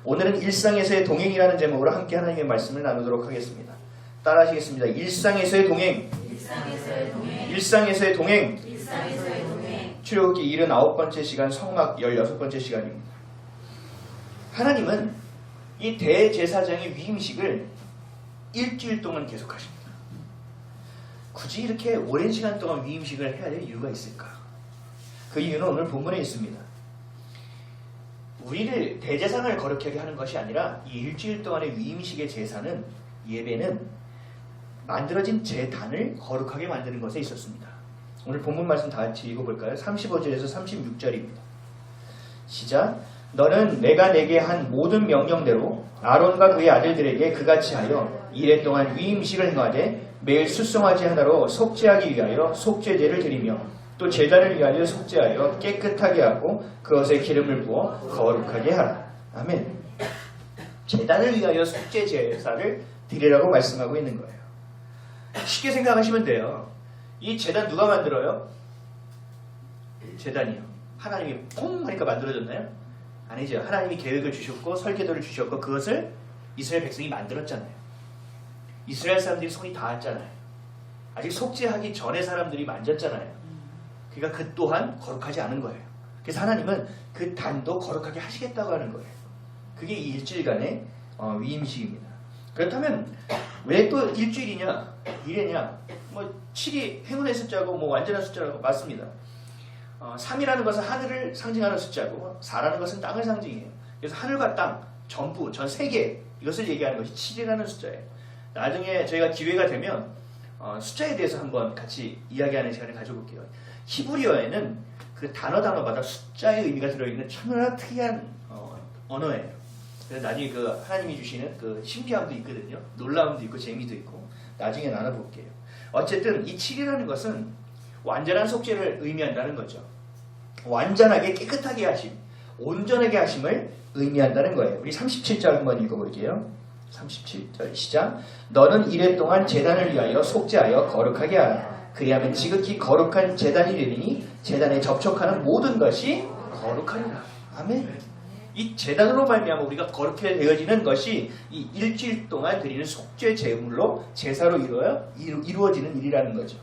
오늘은 일상에서의 동행이라는 제목으로 함께 하나님의 말씀을 나누도록 하겠습니다. 따라 하시겠습니다. 일상에서의 동행. 일상에서의 동행. 출애굽기 79번째 시간, 성막 16번째 시간입니다. 하나님은 이 대제사장의 위임식을 일주일 동안 계속하십니다. 굳이 이렇게 오랜 시간 동안 위임식을 해야 될 이유가 있을까? 그 이유는 오늘 본문에 있습니다. 우리를 대제사장을 거룩하게 하는 것이 아니라 이 일주일 동안의 위임식의 제사는, 예배는 만들어진 제단을 거룩하게 만드는 것에 있었습니다. 오늘 본문 말씀 다 같이 읽어볼까요? 35절에서 36절입니다. 시작. 너는 내가 내게 한 모든 명령대로 아론과 그의 아들들에게 그같이 하여 이레 동안 위임식을 행하되 매일 숫송아지 하나로 속죄하기 위하여 속죄제를 드리며 또 제단을 위하여 속죄하여 깨끗하게 하고 그것에 기름을 부어 거룩하게 하라. 아멘. 제단을 위하여 속죄 제사를 드리라고 말씀하고 있는 거예요. 쉽게 생각하시면 돼요. 이 제단 누가 만들어요? 제단이요. 하나님이 퐁 하니까 만들어졌나요? 아니죠. 하나님이 계획을 주셨고 설계도를 주셨고 그것을 이스라엘 백성이 만들었잖아요. 이스라엘 사람들이 손이 닿았잖아요. 아직 속죄하기 전에 사람들이 만졌잖아요. 그러니까 그 또한 거룩하지 않은 거예요. 그래서 하나님은 그 단도 거룩하게 하시겠다고 하는 거예요. 그게 이 일주일간의 위임식입니다. 그렇다면 왜 또 일주일이냐, 이래냐? 뭐 7이 행운의 숫자고 뭐 완전한 숫자라고 맞습니다. 3이라는 것은 하늘을 상징하는 숫자고 4라는 것은 땅을 상징해요. 그래서 하늘과 땅 전부 전 세계 이것을 얘기하는 것이 7이라는 숫자예요. 나중에 저희가 기회가 되면 숫자에 대해서 한번 같이 이야기하는 시간을 가져볼게요. 히브리어에는 그 단어마다 숫자의 의미가 들어있는 천하나 특이한 언어예요. 그래서 나중에 그 하나님이 주시는 그 신비함도 있거든요. 놀라움도 있고 재미도 있고 나중에 나눠볼게요. 어쨌든 이 7이라는 것은 완전한 속죄를 의미한다는 거죠. 완전하게 깨끗하게 하심, 온전하게 하심을 의미한다는 거예요. 우리 37절 한번 읽어볼게요. 37절 시작. 너는 이레 동안 제단을 위하여 속죄하여 거룩하게 하라. 그리하면 지극히 거룩한 제단이 되리니 제단에 접촉하는 모든 것이 거룩하리라. 아멘. 이 제단으로 말미암아 우리가 거룩해 되어지는 것이 이 일주일 동안 드리는 속죄 제물로 제사로 이루어지는 일이라는 거죠.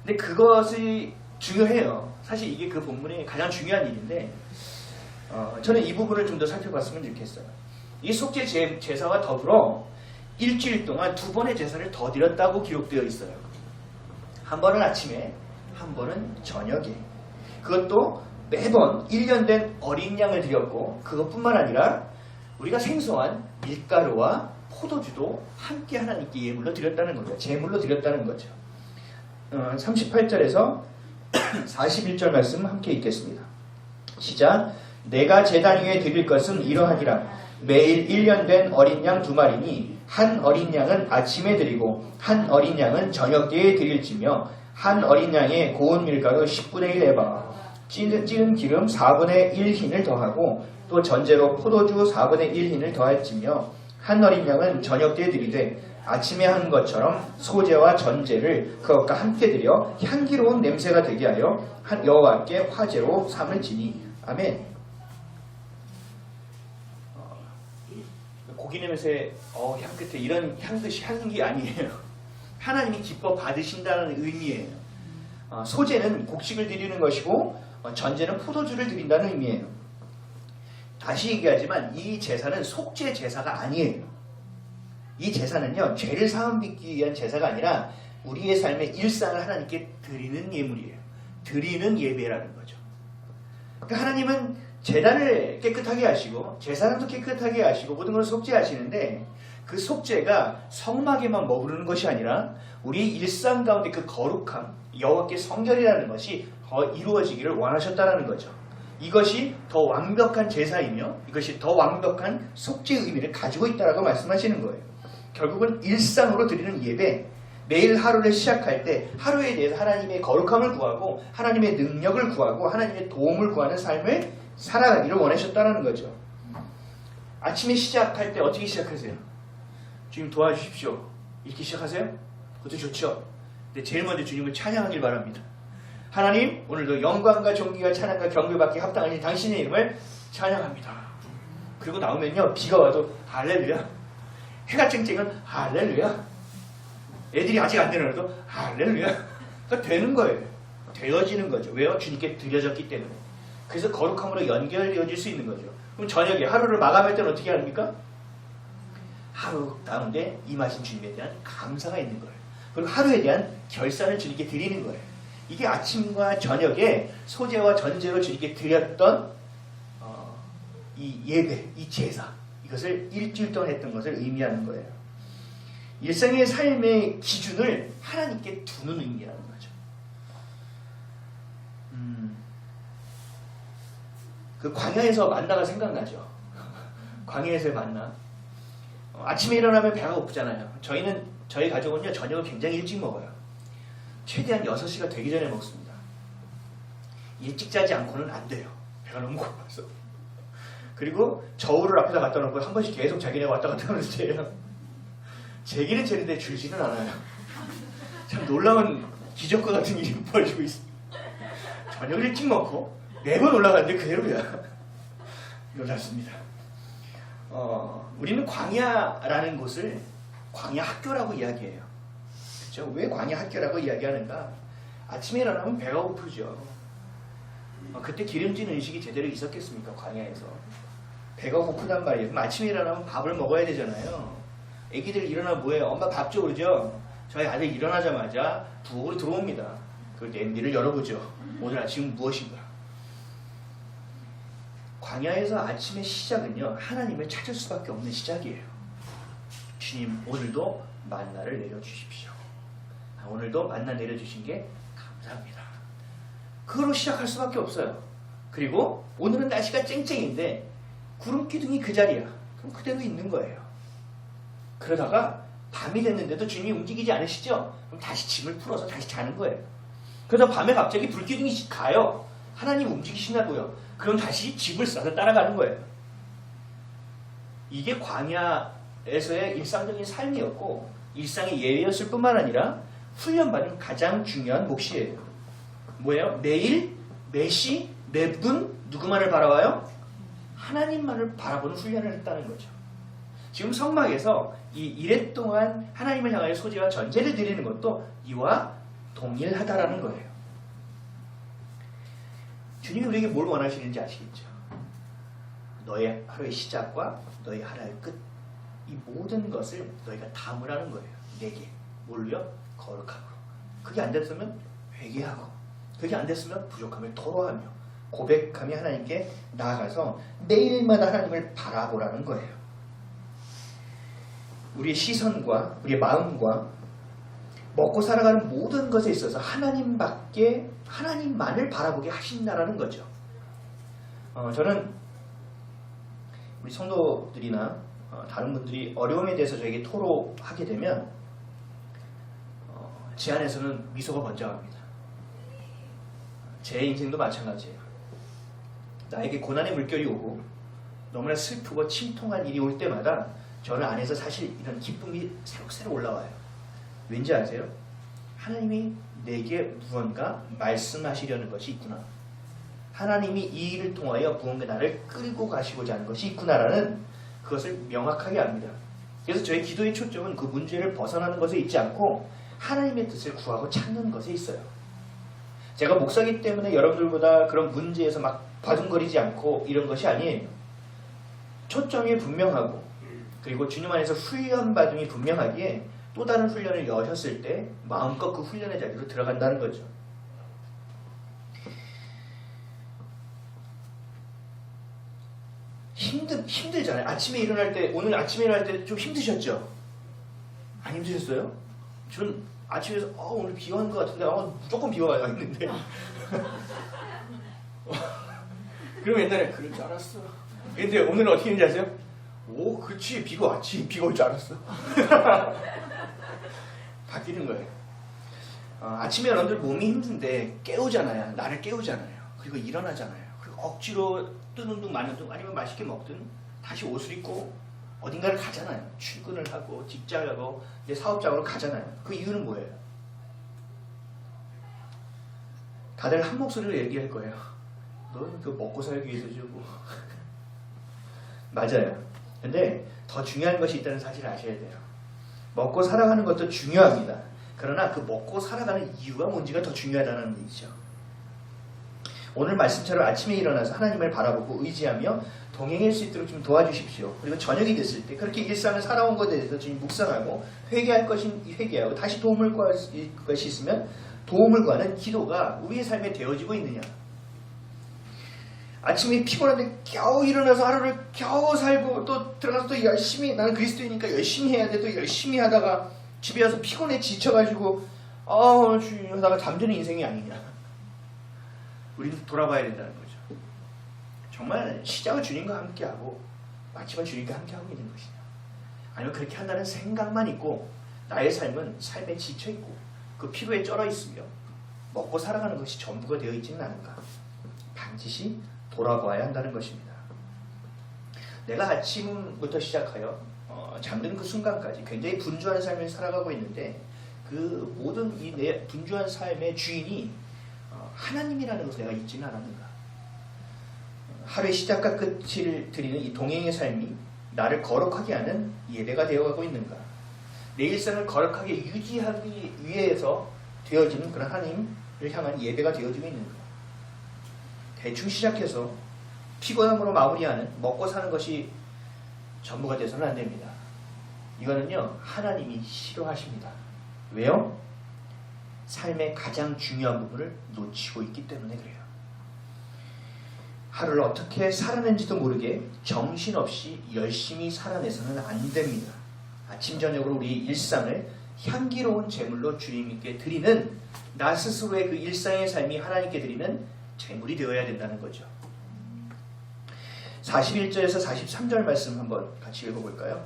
근데 그것이 중요해요. 사실 이게 그 본문의 가장 중요한 일인데 저는 이 부분을 좀 더 살펴봤으면 좋겠어요. 이 속죄 제사와 더불어 일주일 동안 2번의 제사를 더 드렸다고 기록되어 있어요. 한 번은 아침에, 한 번은 저녁에. 그것도 매번 1년 된 어린 양을 드렸고 그것뿐만 아니라 우리가 생소한 밀가루와 포도주도 함께 하나님께 예물로 드렸다는 거죠. 제물로 드렸다는 거죠. 38절에서 41절 말씀 함께 읽겠습니다. 시작. 내가 제단 위에 드릴 것은 이러하니라. 매일 1년 된 어린 양 2마리니 한 어린 양은 아침에 드리고 한 어린 양은 저녁때에 드릴지며 한 어린 양에 고운 밀가루 10분의 1 에바 찌는 기름 4분의 1 흰을 더하고 또 전제로 포도주 4분의 1 흰을 더할지며 한 어린 양은 저녁때에 드리되 아침에 한 것처럼 소제와 전제를 그것과 함께 드려 향기로운 냄새가 되게 하여 여호와께 화제로 삼을지니. 아멘. 고기 냄새 향끝에 이런 향기 아니에요. 하나님이 기뻐 받으신다는 의미예요. 소제는 곡식을 드리는 것이고 전제는 포도주를 드린다는 의미예요. 다시 얘기하지만 이 제사는 속죄 제사가 아니에요. 이 제사는요, 죄를 사함받기 위한 제사가 아니라 우리의 삶의 일상을 하나님께 드리는 예물이에요. 드리는 예배라는 거죠. 그러니까 하나님은 제단을 깨끗하게 하시고 제사장도 깨끗하게 하시고 모든 걸 속죄하시는데 그 속죄가 성막에만 머무르는 것이 아니라 우리의 일상 가운데 그 거룩함, 여호와께 성결이라는 것이 더 이루어지기를 원하셨다는 거죠. 이것이 더 완벽한 제사이며 이것이 더 완벽한 속죄의 의미를 가지고 있다고 말씀하시는 거예요. 결국은 일상으로 드리는 예배, 매일 하루를 시작할 때 하루에 대해서 하나님의 거룩함을 구하고 하나님의 능력을 구하고 하나님의 도움을 구하는 삶을 살아가기를 원하셨다는 거죠. 아침에 시작할 때 어떻게 시작하세요? 주님 도와주십시오. 이렇게 시작하세요? 그것도 좋죠. 근데 제일 먼저 주님을 찬양하길 바랍니다. 하나님, 오늘도 영광과 존귀와 찬양과 경배받기 합당하신 당신의 이름을 찬양합니다. 그리고 나오면요, 비가 와도 할렐루야. 해가 쨍쨍은 할렐루야. 애들이 아직 안 되는데도 할렐루야. 그러니까 되는 거예요. 되어지는 거죠. 왜요? 주님께 드려졌기 때문에. 그래서 거룩함으로 연결되어질 수 있는 거죠. 그럼 저녁에 하루를 마감할 때는 어떻게 합니까? 하루 가운데 임하신 주님에 대한 감사가 있는 거예요. 그리고 하루에 대한 결산을 주님께 드리는 거예요. 이게 아침과 저녁에 소제와 전제로 주님께 드렸던 이 예배, 이 제사, 이것을 일주일 동안 했던 것을 의미하는 거예요. 일상의 삶의 기준을 하나님께 두는 의미라는 거죠. 그 광야에서 만나가 생각나죠. 광야에서의 만나. 아침에 일어나면 배가 고프잖아요. 저희 가족은요, 저녁을 굉장히 일찍 먹어요. 최대한 6시가 되기 전에 먹습니다. 일찍 자지 않고는 안 돼요. 배가 너무 고파서. 그리고 저울을 앞에다 갖다 놓고 한 번씩 계속 자기네가 왔다 갔다 하면서 재요. 재기는 재는데 줄지는 않아요. 참 놀라운 기적과 같은 일이 벌어지고 있어요. 저녁을 일찍 먹고 매번 올라가는데 그대로야. 놀랍습니다. 우리는 광야라는 곳을 광야 학교라고 이야기해요. 그렇죠? 왜 광야 학교라고 이야기하는가? 아침에 일어나면 배가 고프죠. 그때 기름진 음식이 제대로 있었겠습니까? 광야에서. 배가 고프단 말이에요. 그럼 아침에 일어나면 밥을 먹어야 되잖아요. 애기들 일어나면 뭐해요? 엄마 밥 줘, 그러죠? 저희 아들 일어나자마자 부엌으로 들어옵니다. 그 냄비를 열어보죠. 오늘 아침은 무엇인가? 광야에서 아침의 시작은요, 하나님을 찾을 수밖에 없는 시작이에요. 주님, 오늘도 만나를 내려주십시오. 오늘도 만나 내려주신 게 감사합니다. 그걸로 시작할 수밖에 없어요. 그리고 오늘은 날씨가 쨍쨍인데 구름 기둥이 그 자리야. 그럼 그대로 있는 거예요. 그러다가 밤이 됐는데도 주님이 움직이지 않으시죠? 그럼 다시 짐을 풀어서 다시 자는 거예요. 그러다 밤에 갑자기 불기둥이 가요. 하나님 움직이시나고요. 그럼 다시 집을 싸서 따라가는 거예요. 이게 광야에서의 일상적인 삶이었고 일상의 예외였을 뿐만 아니라 훈련받은 가장 중요한 몫이에요. 뭐예요? 매일, 매시, 매분 누구만을 바라봐요? 하나님만을 바라보는 훈련을 했다는 거죠. 지금 성막에서 이 이래 동안 하나님을 향하여 소제와 전제를 드리는 것도 이와 동일하다라는 거예요. 주님이 우리에게 뭘 원하시는지 아시겠죠? 너의 하루의 시작과 너의 하루의 끝, 이 모든 것을 너희가 담으라는 거예요. 내게. 뭘요? 거룩함으로. 그게 안 됐으면 회개하고, 그게 안 됐으면 부족함을 토로하며 고백하며 하나님께 나아가서 매일마다 하나님을 바라보라는 거예요. 우리의 시선과 우리의 마음과 먹고 살아가는 모든 것에 있어서 하나님만을 바라보게 하신다라는 거죠. 저는 우리 성도들이나 다른 분들이 어려움에 대해서 저에게 토로하게 되면 제 안에서는 미소가 번쩍합니다. 제 인생도 마찬가지예요. 나에게 고난의 물결이 오고 너무나 슬프고 침통한 일이 올 때마다 저는 안에서 사실 이런 기쁨이 새록새록 올라와요. 왠지 아세요? 하나님이 내게 무언가 말씀하시려는 것이 있구나. 하나님이 이 일을 통하여 무언가 나를 끌고 가시고자 하는 것이 있구나라는 그것을 명확하게 압니다. 그래서 저의 기도의 초점은 그 문제를 벗어나는 것에 있지 않고 하나님의 뜻을 구하고 찾는 것에 있어요. 제가 목사이기 때문에 여러분들보다 그런 문제에서 막 바둥거리지 않고 이런 것이 아니에요. 초점이 분명하고 그리고 주님 안에서 훈련받음이 분명하기에 또 다른 훈련을 여셨을 때 마음껏 그 훈련의 자리로 들어간다는 거죠. 힘들잖아요. 오늘 아침에 일어날 때 좀 힘드셨죠? 안 힘드셨어요? 전 아침에서 오늘 비 오는 것 같은데 무조건 비가 와야 했는데 그럼 옛날에 그럴 줄 알았어. 근데 오늘은 어떻게 했는지 아세요? 오, 그치, 비가 왔지. 비가 올 줄 알았어. 바뀌는 거예요. 아침에 여러분들 몸이 힘든데 깨우잖아요. 나를 깨우잖아요. 그리고 일어나잖아요. 그리고 억지로 뜨는 둥 마는 둥 아니면 맛있게 먹든 다시 옷을 입고 어딘가를 가잖아요. 출근을 하고 직장을 하고 내 사업장으로 가잖아요. 그 이유는 뭐예요? 다들 한 목소리로 얘기할 거예요. 넌 그 먹고 살기 위해서 주고 맞아요. 근데 더 중요한 것이 있다는 사실을 아셔야 돼요. 먹고 살아가는 것도 중요합니다. 그러나 그 먹고 살아가는 이유가 뭔지가 더 중요하다는 얘기죠. 오늘 말씀처럼 아침에 일어나서 하나님을 바라보고 의지하며 동행할 수 있도록 좀 도와주십시오. 그리고 저녁이 됐을 때 그렇게 일상을 살아온 것에 대해서 좀 묵상하고 회개할 것인 회개하고 다시 도움을 구할 것이 있으면 도움을 구하는 기도가 우리의 삶에 되어지고 있느냐. 아침에 피곤한데 겨우 일어나서 하루를 겨우 살고 또 들어가서 또 열심히 나는 그리스도이니까 열심히 해야 돼. 또 열심히 하다가 집에 와서 피곤해 지쳐가지고 하다가 잠드는 인생이 아니냐. 우리는 돌아봐야 된다는 거죠. 정말 시작을 주님과 함께하고 마침을 주님과 함께하고 있는 것이냐. 아니면 그렇게 한다는 생각만 있고 나의 삶은 삶에 지쳐있고 그 피로에 쩔어있으며 먹고 살아가는 것이 전부가 되어 있지는 않은가. 반드시 돌아봐야 한다는 것입니다. 내가 아침부터 시작하여 잠드는 그 순간까지 굉장히 분주한 삶을 살아가고 있는데 그 모든 이 내 분주한 삶의 주인이 하나님이라는 것을 내가 잊지는 않았는가. 하루의 시작과 끝을 드리는 이 동행의 삶이 나를 거룩하게 하는 예배가 되어가고 있는가. 내 일상을 거룩하게 유지하기 위해서 되어지는 그런 하나님을 향한 예배가 되어지고 있는가. 대충 시작해서 피곤함으로 마무리하는 먹고 사는 것이 전부가 돼서는 안 됩니다. 이거는요 하나님이 싫어하십니다. 왜요? 삶의 가장 중요한 부분을 놓치고 있기 때문에 그래요. 하루를 어떻게 살아낸지도 모르게 정신없이 열심히 살아내서는 안 됩니다. 아침 저녁으로 우리 일상을 향기로운 제물로 주님께 드리는 나 스스로의 그 일상의 삶이 하나님께 드리는 제물이 되어야 된다는 거죠. 41절에서 43절 말씀 한번 같이 읽어볼까요?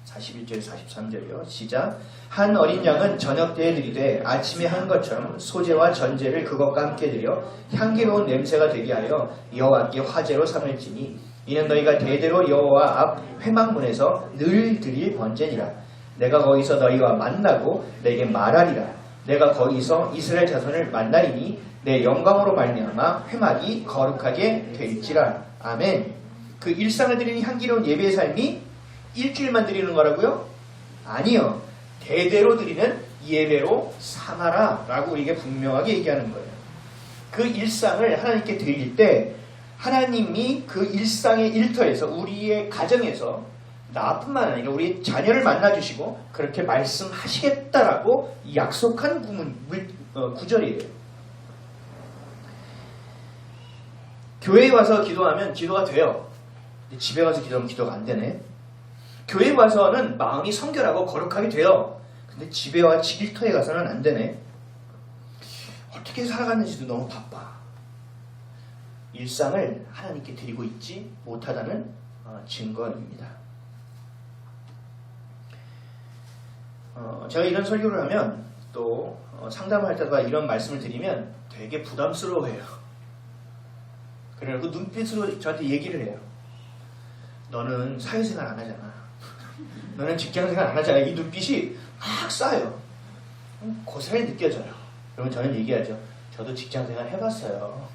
41절 43절이요. 시작. 한 어린 양은 저녁 때에 드리되 아침에 한 것처럼 소제와 전제를 그것과 함께 드려 향기로운 냄새가 되게 하여 여호와께 화제로 삼을지니 이는 너희가 대대로 여호와 앞 회막문에서 늘 드릴 번제니라. 내가 거기서 너희와 만나고 내게 말하리라. 내가 거기서 이스라엘 자손을 만나리니 내 영광으로 말미암아 회막이 거룩하게 될지라. 아멘. 그 일상을 드리는 향기로운 예배의 삶이 일주일만 드리는 거라고요? 아니요. 대대로 드리는 예배로 삼아라 라고 우리에게 분명하게 얘기하는 거예요. 그 일상을 하나님께 드릴 때 하나님이 그 일상의 일터에서 우리의 가정에서 나뿐만 아니라 우리 자녀를 만나주시고 그렇게 말씀하시겠다라고 약속한 구절이에요. 교회에 와서 기도하면 기도가 돼요. 근데 집에 가서 기도하면 기도가 안 되네. 교회에 와서는 마음이 성결하고 거룩하게 돼요. 근데 집에 와 일터에 가서는 안 되네. 어떻게 살아갔는지도 너무 바빠. 일상을 하나님께 드리고 있지 못하다는 증거입니다. 제가 이런 설교를 하면 또 상담할 때가 이런 말씀을 드리면 되게 부담스러워해요. 그래서 눈빛으로 저한테 얘기를 해요. 너는 사회생활 안 하잖아. 너는 직장생활 안 하잖아. 이 눈빛이 막 쌓여요. 고스란히 느껴져요. 그러면 저는 얘기하죠. 저도 직장생활 해봤어요.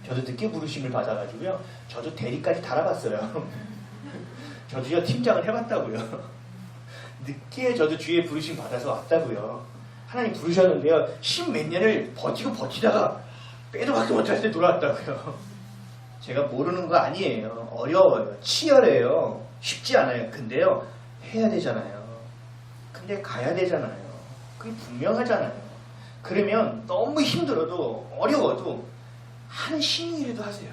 저도 늦게 부르심을 받아가지고요. 저도 대리까지 달아봤어요. 저도요 팀장을 해봤다고요. 늦게 저도 주위에 부르심 받아서 왔다고요. 하나님 부르셨는데요. 10몇 년을 버티다가 빼도 박도 못할 때 돌아왔다고요. 제가 모르는 거 아니에요. 어려워요. 치열해요. 쉽지 않아요. 근데요. 해야 되잖아요. 근데 가야 되잖아요. 그게 분명하잖아요. 그러면 너무 힘들어도 어려워도 한 신유일에도 하세요.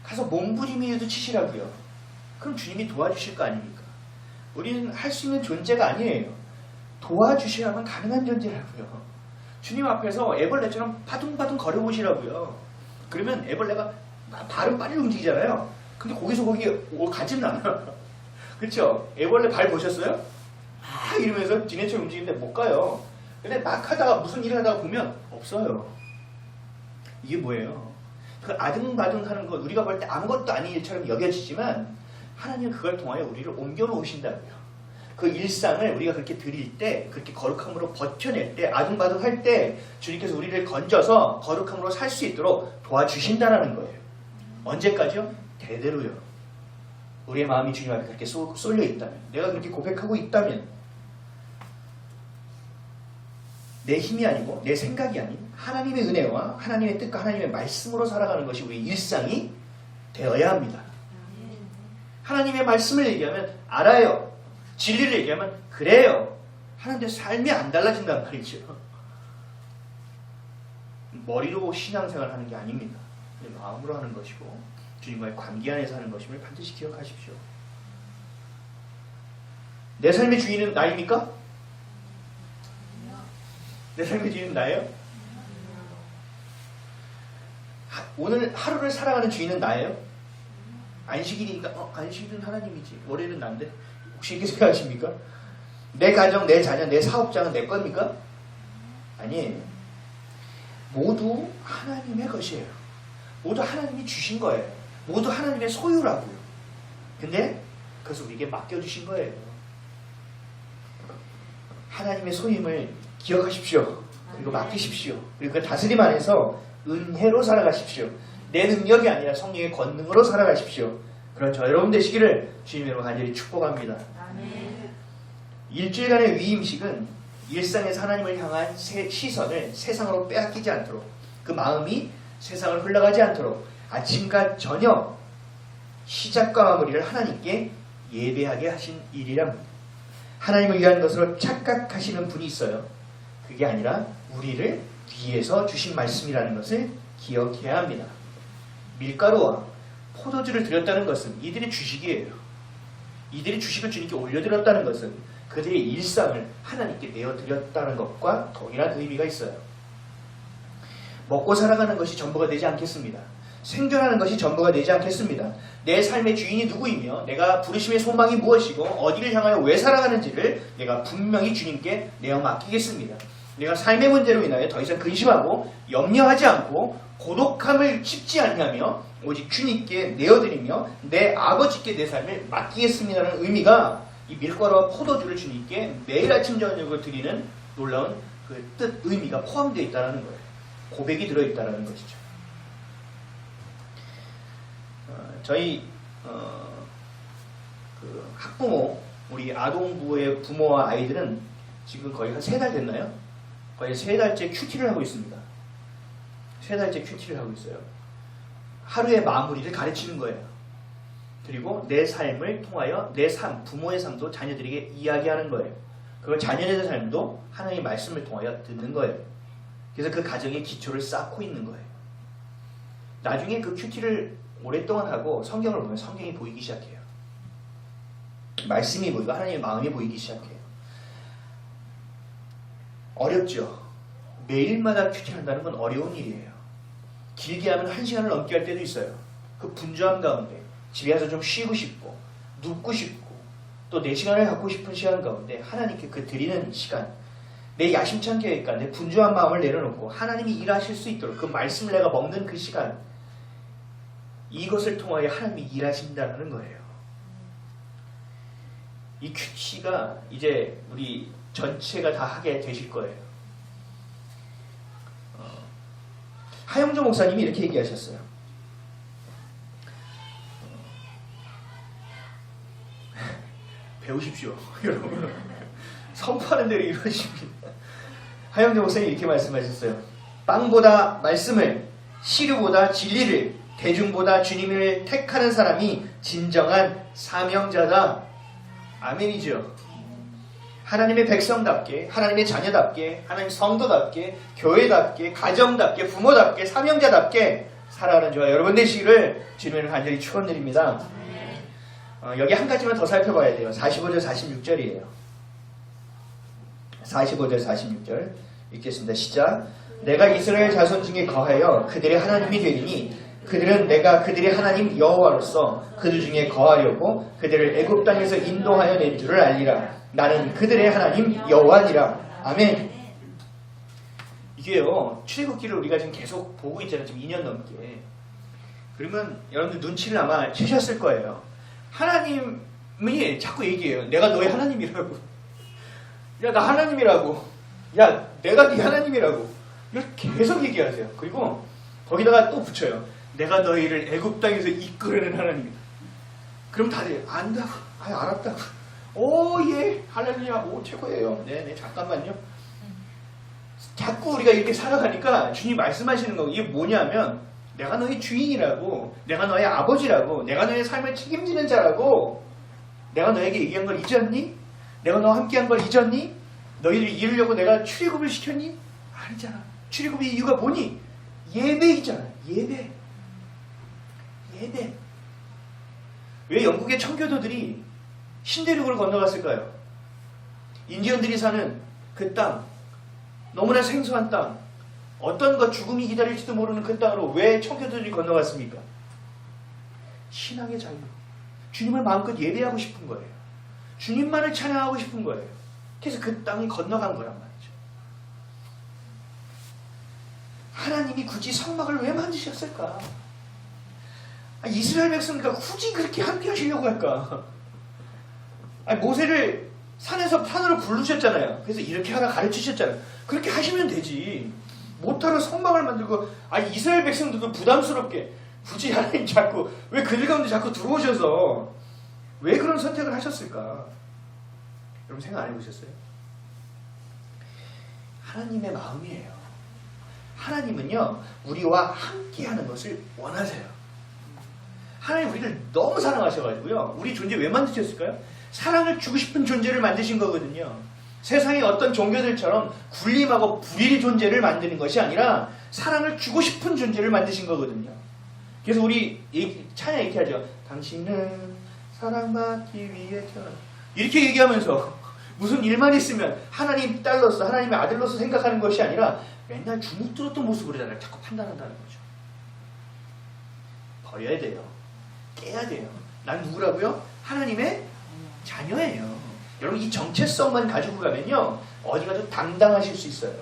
가서 몸부림이라도 치시라고요. 그럼 주님이 도와주실 거 아닙니까? 우리는 할 수 있는 존재가 아니에요. 도와주시라면 가능한 존재라고요. 주님 앞에서 애벌레처럼 바둥바둥 걸어보시라고요. 그러면 애벌레가 발은 빨리 움직이잖아요. 근데 거기서 거기에 가지는 않아. 그렇죠? 애벌레 발 보셨어요? 막 이러면서 지네처럼 움직이는데 못 가요. 근데 막 하다가 무슨 일을 하다가 보면 없어요. 이게 뭐예요? 그 아등바등 하는 거 우리가 볼 때 아무것도 아닌 일처럼 여겨지지만 하나님은 그걸 통하여 우리를 옮겨 놓으신다고요. 그 일상을 우리가 그렇게 드릴 때, 그렇게 거룩함으로 버텨낼 때, 아등바등 할 때 주님께서 우리를 건져서 거룩함으로 살 수 있도록 도와주신다라는 거예요. 언제까지요? 대대로요. 우리의 마음이 주님 앞에 그렇게 쏠려 있다면, 내가 그렇게 고백하고 있다면, 내 힘이 아니고 내 생각이 아닌 하나님의 은혜와 하나님의 뜻과 하나님의 말씀으로 살아가는 것이 우리 일상이 되어야 합니다. 하나님의 말씀을 얘기하면 알아요. 진리를 얘기하면 그래요. 하는데 삶이 안 달라진단 말이죠. 머리로 신앙생활을 하는 게 아닙니다. 마음으로 하는 것이고 주님과의 관계 안에서 하는 것임을 반드시 기억하십시오. 내 삶의 주인은 나입니까? 내 삶의 주인은 나예요? 오늘 하루를 살아가는 주인은 나예요? 안식일이니까 안식일은 하나님이지, 월요일은 난데, 혹시 이렇게 생각하십니까? 내 가정, 내 자녀, 내 사업장은 내 겁니까? 아니에요. 모두 하나님의 것이에요. 모두 하나님이 주신 거예요. 모두 하나님의 소유라고요. 근데 그것을 우리에게 맡겨주신 거예요. 하나님의 소임을 기억하십시오. 그리고 맡기십시오. 그리고 그 다스림 안에서 은혜로 살아가십시오. 내 능력이 아니라 성령의 권능으로 살아가십시오. 그런 저 여러분 되시기를 주님으로 간절히 축복합니다. 아멘. 일주일간의 위임식은 일상에서 하나님을 향한 시선을 세상으로 빼앗기지 않도록, 그 마음이 세상을 흘러가지 않도록 아침과 저녁 시작과 마무리를 하나님께 예배하게 하신 일이랍니다. 하나님을 위한 것으로 착각하시는 분이 있어요. 그게 아니라 우리를 위해서 주신 말씀이라는 것을 기억해야 합니다. 밀가루와 포도주를 드렸다는 것은 이들의 주식이에요. 이들의 주식을 주님께 올려드렸다는 것은 그들의 일상을 하나님께 내어드렸다는 것과 동일한 의미가 있어요. 먹고 살아가는 것이 전부가 되지 않겠습니다. 생존하는 것이 전부가 되지 않겠습니다. 내 삶의 주인이 누구이며 내가 부르심의 소망이 무엇이고 어디를 향하여 왜 살아가는지를 내가 분명히 주님께 내어 맡기겠습니다. 내가 삶의 문제로 인하여 더 이상 근심하고 염려하지 않고 고독함을 씹지 않으며 오직 주님께 내어드리며 내 아버지께 내 삶을 맡기겠습니다라는 의미가 이 밀가루와 포도주를 주님께 매일 아침 저녁을 드리는 놀라운 그 뜻, 의미가 포함되어 있다는 거예요. 고백이 들어있다는 것이죠. 저희 그 학부모, 우리 아동부의 부모와 아이들은 지금 거의 한 3달 됐나요? 거의 3달째 큐티를 하고 있습니다. 3달째 큐티를 하고 있어요. 하루의 마무리를 가르치는 거예요. 그리고 내 삶을 통하여 내 삶, 부모의 삶도 자녀들에게 이야기하는 거예요. 그걸 자녀들의 삶도 하나님의 말씀을 통하여 듣는 거예요. 그래서 그 가정의 기초를 쌓고 있는 거예요. 나중에 그 큐티를 오랫동안 하고 성경을 보면 성경이 보이기 시작해요. 말씀이 보이고 하나님의 마음이 보이기 시작해요. 어렵죠. 매일마다 큐티를 한다는 건 어려운 일이에요. 길게 하면 1시간을 넘게 할 때도 있어요. 그 분주함 가운데 집에 가서 좀 쉬고 싶고 눕고 싶고 또 내 시간을 갖고 싶은 시간 가운데 하나님께 그 드리는 시간, 내 야심찬 계획 가운데 분주한 마음을 내려놓고 하나님이 일하실 수 있도록 그 말씀을 내가 먹는 그 시간, 이것을 통하여 하나님이 일하신다는 거예요. 이 큐티가 이제 우리 전체가 다 하게 되실 거예요. 하영조 목사님이 이렇게 얘기하셨어요. 배우십시오, 여러분. 선포하는 대로 이루어집니다. 하영조 목사님이 이렇게 말씀하셨어요. 빵보다 말씀을, 시류보다 진리를, 대중보다 주님을 택하는 사람이 진정한 사명자다. 아멘이죠. 하나님의 백성답게, 하나님의 자녀답게, 하나님의 성도답게, 교회답게, 가정답게, 부모답게, 사명자답게 살아가는 저와 여러분 되시기를 주님을 간절히 축원드립니다. 여기 한 가지만 더 살펴봐야 돼요. 45절 46절이에요. 45절 46절 읽겠습니다. 시작. 내가 이스라엘 자손 중에 거하여 그들의 하나님이 되리니 그들은 내가 그들의 하나님 여호와로서 그들 중에 거하려고 그들을 애굽 땅에서 인도하여 낸 줄을 알리라. 나는 그들의 하나님 여호와니라. 아멘. 이게요, 출애굽기를 우리가 지금 계속 보고 있잖아요. 지금 2년 넘게. 그러면 여러분들 눈치를 아마 채셨을 거예요. 하나님이 자꾸 얘기해요. 내가 너의 하나님이라고. 야, 나 하나님이라고. 야, 내가 네 하나님이라고. 이렇게 계속 얘기하세요. 그리고 거기다가 또 붙여요. 내가 너희를 애굽 땅에서 이끌어낸 하나님이다. 그럼 다들 안다고. 알았다고. 오, 예, 할렐루야, 오, 최고예요. 네네, 잠깐만요. 자꾸 우리가 이렇게 살아가니까 주님 말씀하시는 거, 이게 뭐냐면 내가 너희 주인이라고, 내가 너의 아버지라고, 내가 너의 삶을 책임지는 자라고, 내가 너에게 얘기한 걸 잊었니? 내가 너와 함께한 걸 잊었니? 너희를 이루려고 내가 출애굽을 시켰니? 아니잖아. 출애굽의 이유가 뭐니? 예배이잖아. 예배. 왜 영국의 청교도들이 신대륙을 건너갔을까요? 인디언들이 사는 그 땅, 너무나 생소한 땅, 어떤 것 죽음이 기다릴지도 모르는 그 땅으로 왜 청교도들이 건너갔습니까? 신앙의 자유. 주님을 마음껏 예배하고 싶은 거예요. 주님만을 찬양하고 싶은 거예요. 그래서 그 땅이 건너간 거란 말이죠. 하나님이 굳이 성막을 왜 만드셨을까? 이스라엘 백성들과 굳이 그렇게 함께 하시려고 할까? 모세를 산으로 부르셨잖아요. 그래서 이렇게 하라 가르치셨잖아요. 그렇게 하시면 되지. 못하러 성막을 만들고, 이스라엘 백성들도 부담스럽게 굳이 하나님 자꾸, 왜 그들 가운데 자꾸 들어오셔서 왜 그런 선택을 하셨을까? 여러분 생각 안 해보셨어요? 하나님의 마음이에요. 하나님은요, 우리와 함께 하는 것을 원하세요. 하나님 우리를 너무 사랑하셔가지고요, 우리 존재 왜 만드셨을까요? 사랑을 주고 싶은 존재를 만드신 거거든요. 세상의 어떤 종교들처럼 군림하고 불의의 존재를 만드는 것이 아니라 사랑을 주고 싶은 존재를 만드신 거거든요. 그래서 우리 찬양 이렇게 하죠. 당신은 사랑받기 위해 태어났다. 이렇게 얘기하면서 무슨 일만 있으면 하나님 딸로서, 하나님의 아들로서 생각하는 것이 아니라 맨날 주눅 들었던 모습으로 자꾸 판단한다는 거죠. 버려야 돼요. 깨야 돼요. 난 누구라고요? 하나님의 자녀예요. 여러분 이 정체성만 가지고 가면요, 어디 가도 당당하실 수 있어요.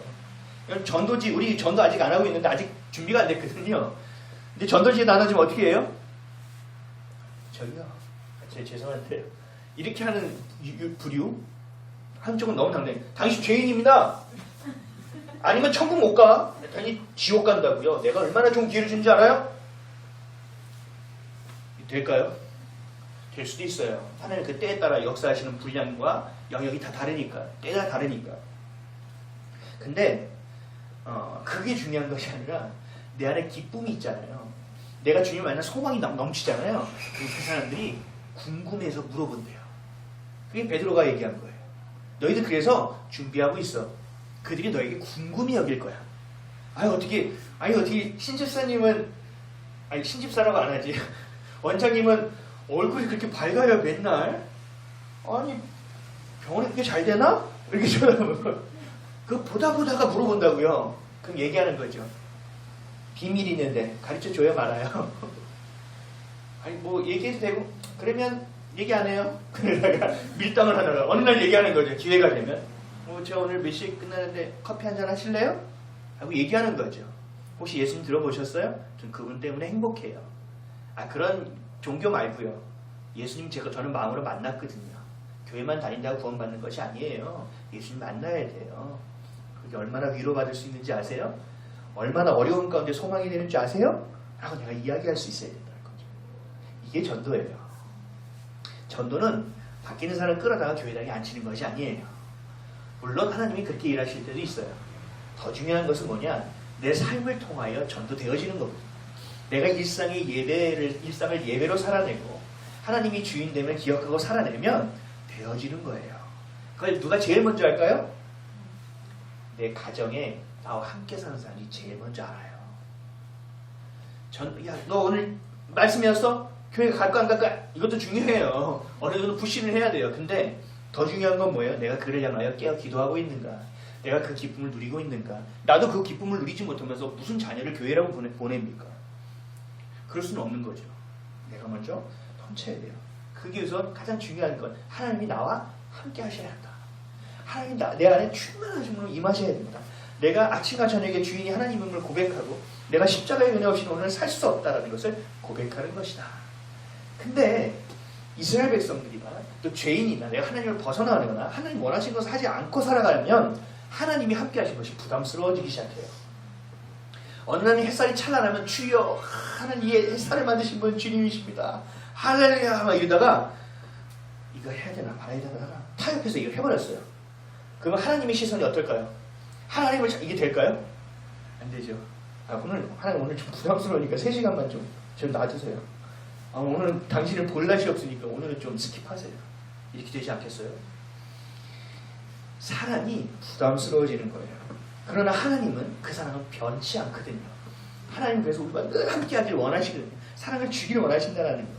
전도지, 우리 전도 아직 안 하고 있는데 아직 준비가 안 됐거든요. 근데 전도지에 나눠지면 어떻게 해요? 저기요, 죄송한데요, 이렇게 하는 부류, 한쪽은 너무 당당해. 당신 죄인입니다. 아니면 천국 못 가. 당연히 지옥 간다고요. 내가 얼마나 좋은 기회를 준 줄 알아요? 될까요? 될 수도 있어요. 하나님 그 때에 따라 역사하시는 분량과 영역이 다 다르니까, 때가 다르니까. 근데 그게 중요한 것이 아니라 내 안에 기쁨이 있잖아요. 내가 주님 만나 소망이 넘치잖아요. 그 사람들이 궁금해서 물어본대요. 그게 베드로가 얘기한 거예요. 너희들 그래서 준비하고 있어. 그들이 너에게 궁금히 여길 거야. 어떻게 신집사님은, 신집사라고 안 하지. 원장님은 얼굴이 그렇게 밝아요, 맨날. 병원에 그게 잘 되나? 이렇게 쳐다보고. 그 보다가 물어본다고요. 그럼 얘기하는 거죠. 비밀이 있는데 가르쳐 줘요, 말아요? 얘기해도 되고, 그러면 얘기 안 해요. 그러다가 밀당을 하다가 어느 날 얘기하는 거죠. 기회가 되면. 저 오늘 몇 시에 끝나는데 커피 한잔 하실래요? 하고 얘기하는 거죠. 혹시 예수님 들어보셨어요? 전 그분 때문에 행복해요. 그런 종교 말고요. 예수님 저는 마음으로 만났거든요. 교회만 다닌다고 구원받는 것이 아니에요. 예수님 만나야 돼요. 그게 얼마나 위로받을 수 있는지 아세요? 얼마나 어려운 가운데 소망이 되는지 아세요? 라고 내가 이야기할 수 있어야 된다는 거죠. 이게 전도예요. 전도는 바뀌는 사람을 끌어다가 교회당에 앉히는 것이 아니에요. 물론 하나님이 그렇게 일하실 때도 있어요. 더 중요한 것은 뭐냐? 내 삶을 통하여 전도되어지는 거거든요. 내가 일상을 예배로 살아내고 하나님이 주인 됨을 기억하고 살아내면 되어지는 거예요. 그걸 누가 제일 먼저 할까요? 내 가정에 나와 함께 사는 사람이 제일 먼저 알아요. 너 오늘 말씀이었어? 교회 갈까 안 갈까? 이것도 중요해요. 어느 정도 부신을 해야 돼요. 근데 더 중요한 건 뭐예요? 내가 그를 향하여 깨어 기도하고 있는가? 내가 그 기쁨을 누리고 있는가? 나도 그 기쁨을 누리지 못하면서 무슨 자녀를 교회라고 보냅니까? 그럴 수는 없는 거죠. 내가 먼저 던쳐야 돼요. 그게 우선 가장 중요한 건 하나님이 나와 함께 하셔야 한다. 하나님 내 안에 충만하심으로 임하셔야 됩니다. 내가 아침과 저녁에 주인이 하나님임을 고백하고 내가 십자가의 은혜 없이는 오늘 살 수 없다는 것을 고백하는 것이다. 근데 이스라엘 백성들이나 또 죄인이나 내가 하나님을 벗어나거나 하나님 원하신 것을 하지 않고 살아가면 하나님이 함께 하신 것이 부담스러워지기 시작해요. 어느 날 햇살이 찬란하면 주여 하나님 이 햇살을 만드신 분 주님이십니다. 할렐루야 막 이러다가 이거 해야 되나 말아야 되나 타협해서 이걸 해버렸어요. 그러면 하나님의 시선이 어떨까요? 하나님을 이게 될까요? 안 되죠. 하나님 오늘 좀 부담스러우니까 3시간만 좀 놔두세요. 오늘은 당신을 볼 날이 없으니까 오늘은 좀 스킵하세요. 이렇게 되지 않겠어요? 사랑이 부담스러워지는 거예요. 그러나 하나님은 그 사랑은 변치 않거든요. 하나님 그래서 우리가 늘 함께하기를 원하시거든요. 사랑을 주기를 원하신다는 거예요.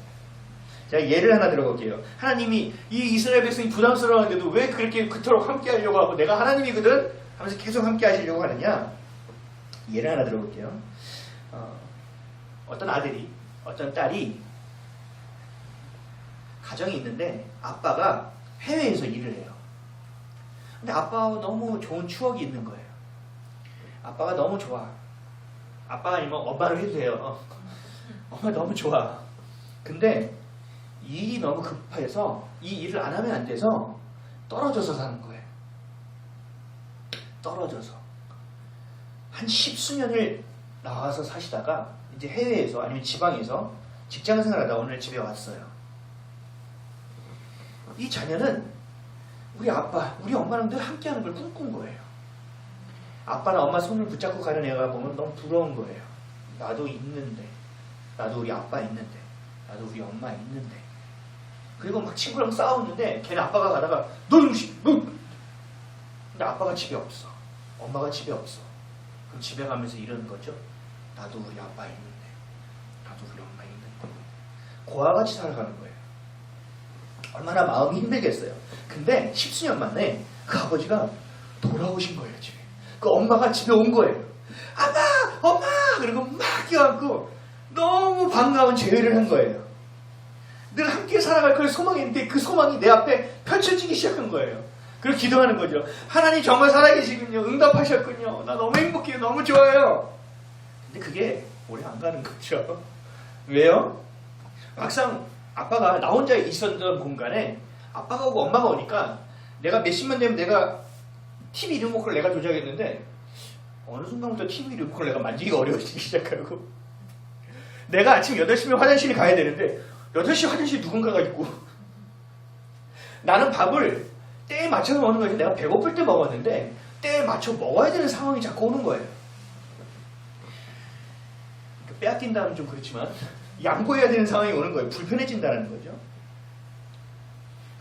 자, 예를 하나 들어볼게요. 하나님이 이 이스라엘 백성이 부담스러웠는데도 왜 그렇게 그토록 함께하려고 하고 내가 하나님이거든 하면서 계속 함께하시려고 하느냐. 예를 하나 들어볼게요. 어떤 아들이 어떤 딸이 가정이 있는데 아빠가 해외에서 일을 해요. 근데 아빠와 너무 좋은 추억이 있는 거예요. 아빠가 너무 좋아. 아빠가 아니면 엄마를 해도 돼요. 엄마 너무 좋아. 근데 일이 너무 급해서 이 일을 안 하면 안 돼서 떨어져서 사는 거예요. 떨어져서. 한 10수년을 나와서 사시다가 이제 해외에서 아니면 지방에서 직장 생활하다 오늘 집에 왔어요. 이 자녀는 우리 아빠, 우리 엄마랑 늘 함께하는 걸 꿈꾼 거예요. 아빠나 엄마 손을 붙잡고 가는 애가 보면 너무 부러운 거예요. 나도 있는데, 나도 우리 아빠 있는데, 나도 우리 엄마 있는데. 그리고 막 친구랑 싸웠는데 걔네 아빠가 가다가 너 근데 아빠가 집에 없어. 엄마가 집에 없어. 그럼 집에 가면서 이러는 거죠. 나도 우리 아빠 있는데, 나도 우리 엄마 있는데. 고아 같이 살아가는 거예요. 얼마나 마음이 힘들겠어요. 근데 10수년 만에 그 아버지가 돌아오신 거예요, 집에. 그 엄마가 집에 온 거예요. 아빠! 엄마! 그리고 막 뛰어갖고 너무 반가운 제의를 한 거예요. 늘 함께 살아갈 걸 소망했는데 그 소망이 내 앞에 펼쳐지기 시작한 거예요. 그리고 기도하는 거죠. 하나님 정말 살아계시군요. 응답하셨군요. 나 너무 행복해요. 너무 좋아요. 근데 그게 오래 안 가는 거죠. 왜요? 막상 아빠가 나 혼자 있었던 공간에 아빠가 오고 엄마가 오니까 내가 몇십만 되면 내가 TV 리모컨을 내가 조작했는데 어느 순간부터 TV 리모컨을 내가 만지기가 어려워지기 시작하고 내가 아침 8시면 화장실에 가야 되는데 8시 화장실에 누군가가 있고 나는 밥을 때에 맞춰서 먹는 거지 내가 배고플 때 먹었는데 때에 맞춰 먹어야 되는 상황이 자꾸 오는 거예요. 빼앗긴다면 좀 그렇지만 양보해야 되는 상황이 오는 거예요. 불편해진다는 거죠.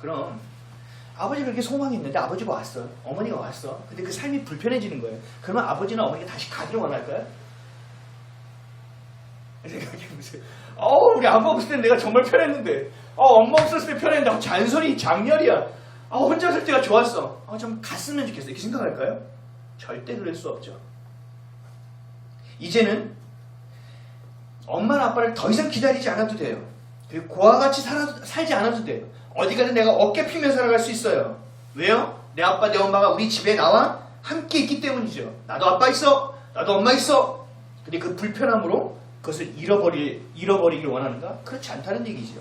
그럼 아버지가 그렇게 소망했는데 아버지가 왔어. 어머니가 왔어. 근데 그 삶이 불편해지는 거예요. 그러면 아버지나 어머니가 다시 가기를 원할까요? 생각해보세요. 우리 아빠 없을 땐 내가 정말 편했는데 엄마 없었을 때 편했는데 잔소리 장렬이야. 혼자 살 때가 좋았어. 좀 갔으면 좋겠어. 이렇게 생각할까요? 절대 그럴 수 없죠. 이제는 엄마나 아빠를 더 이상 기다리지 않아도 돼요. 그리고 고아같이 살지 않아도 돼요. 어디 가든 내가 어깨 피면 살아갈 수 있어요. 왜요? 내 아빠 내 엄마가 우리 집에 나와 함께 있기 때문이죠. 나도 아빠 있어. 나도 엄마 있어. 근데 그 불편함으로 그것을 잃어버리길 원하는가? 그렇지 않다는 얘기죠.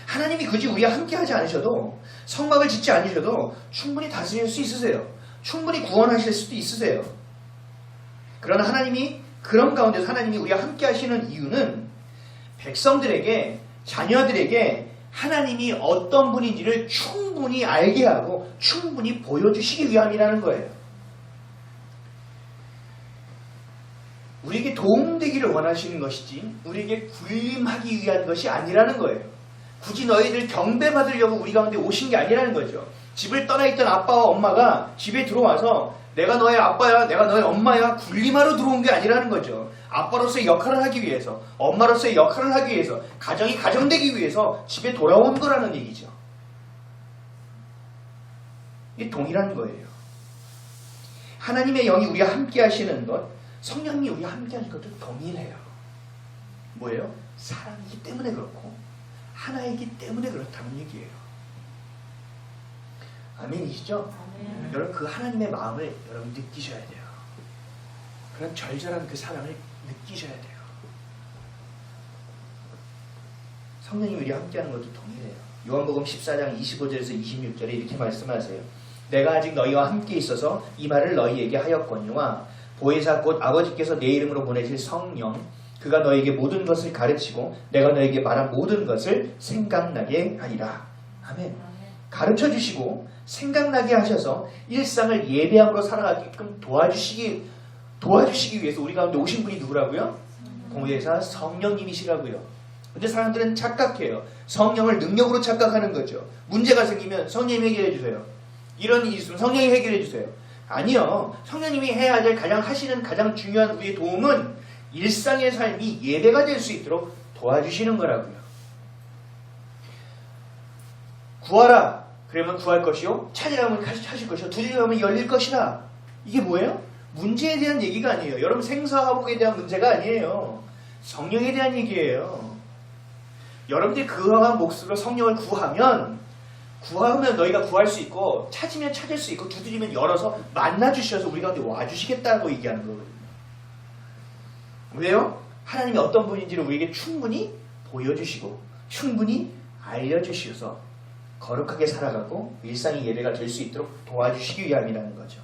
하나님이 굳이 우리와 함께 하지 않으셔도 성막을 짓지 않으셔도 충분히 다스릴 수 있으세요. 충분히 구원하실 수도 있으세요. 그러나 하나님이 그런 가운데서 하나님이 우리와 함께 하시는 이유는 백성들에게 자녀들에게 하나님이 어떤 분인지를 충분히 알게 하고 충분히 보여주시기 위함이라는 거예요. 우리에게 도움되기를 원하시는 것이지 우리에게 군림하기 위한 것이 아니라는 거예요. 굳이 너희들 경배받으려고 우리 가운데 오신 게 아니라는 거죠. 집을 떠나있던 아빠와 엄마가 집에 들어와서 내가 너의 아빠야, 내가 너의 엄마야 군림하러 들어온 게 아니라는 거죠. 아빠로서의 역할을 하기 위해서, 엄마로서의 역할을 하기 위해서, 가정이 가정되기 위해서 집에 돌아온 거라는 얘기죠. 이게 동일한 거예요. 하나님의 영이 우리와 함께 하시는 것, 성령님이 우리와 함께 하시는 것도 동일해요. 뭐예요? 사랑이기 때문에 그렇고 하나이기 때문에 그렇다는 얘기예요. 아멘이시죠? 아멘. 여러분 그 하나님의 마음을 여러분 느끼셔야 돼요. 그런 절절한 그 사랑을 느끼셔야 돼요. 성령님이 우리와 함께하는 것도 동일해요. 요한복음 14장 25절에서 26절에 이렇게 말씀하세요. 내가 아직 너희와 함께 있어서 이 말을 너희에게 하였거니와 보혜사 곧 아버지께서 내 이름으로 보내실 성령 그가 너에게 모든 것을 가르치고 내가 너에게 말한 모든 것을 생각나게 하리라. 아멘. 가르쳐 주시고 생각나게 하셔서 일상을 예배함으로 살아가게끔 도와주시기 위해서 우리 가운데 오신 분이 누구라고요? 보혜사 성령님이시라고요. 근데 사람들은 착각해요. 성령을 능력으로 착각하는 거죠. 문제가 생기면 성령님이 해결해 주세요. 이런 일이 있으면 성령이 해결해 주세요. 아니요. 성령님이 해야 될 가장 중요한 우리의 도움은 일상의 삶이 예배가 될 수 있도록 도와주시는 거라고요. 구하라. 그러면 구할 것이요. 찾으라면 찾을 것이요. 두드리라면 열릴 것이라. 이게 뭐예요? 문제에 대한 얘기가 아니에요. 여러분 생사화복에 대한 문제가 아니에요. 성령에 대한 얘기예요. 여러분들이 그러한 몫으로 성령을 구하면 너희가 구할 수 있고 찾으면 찾을 수 있고 두드리면 열어서 만나주셔서 우리 가운데 와주시겠다고 얘기하는 거거든요. 왜요? 하나님이 어떤 분인지를 우리에게 충분히 보여주시고 충분히 알려주셔서 거룩하게 살아가고 일상의 예배가 될 수 있도록 도와주시기 위함이라는 거죠.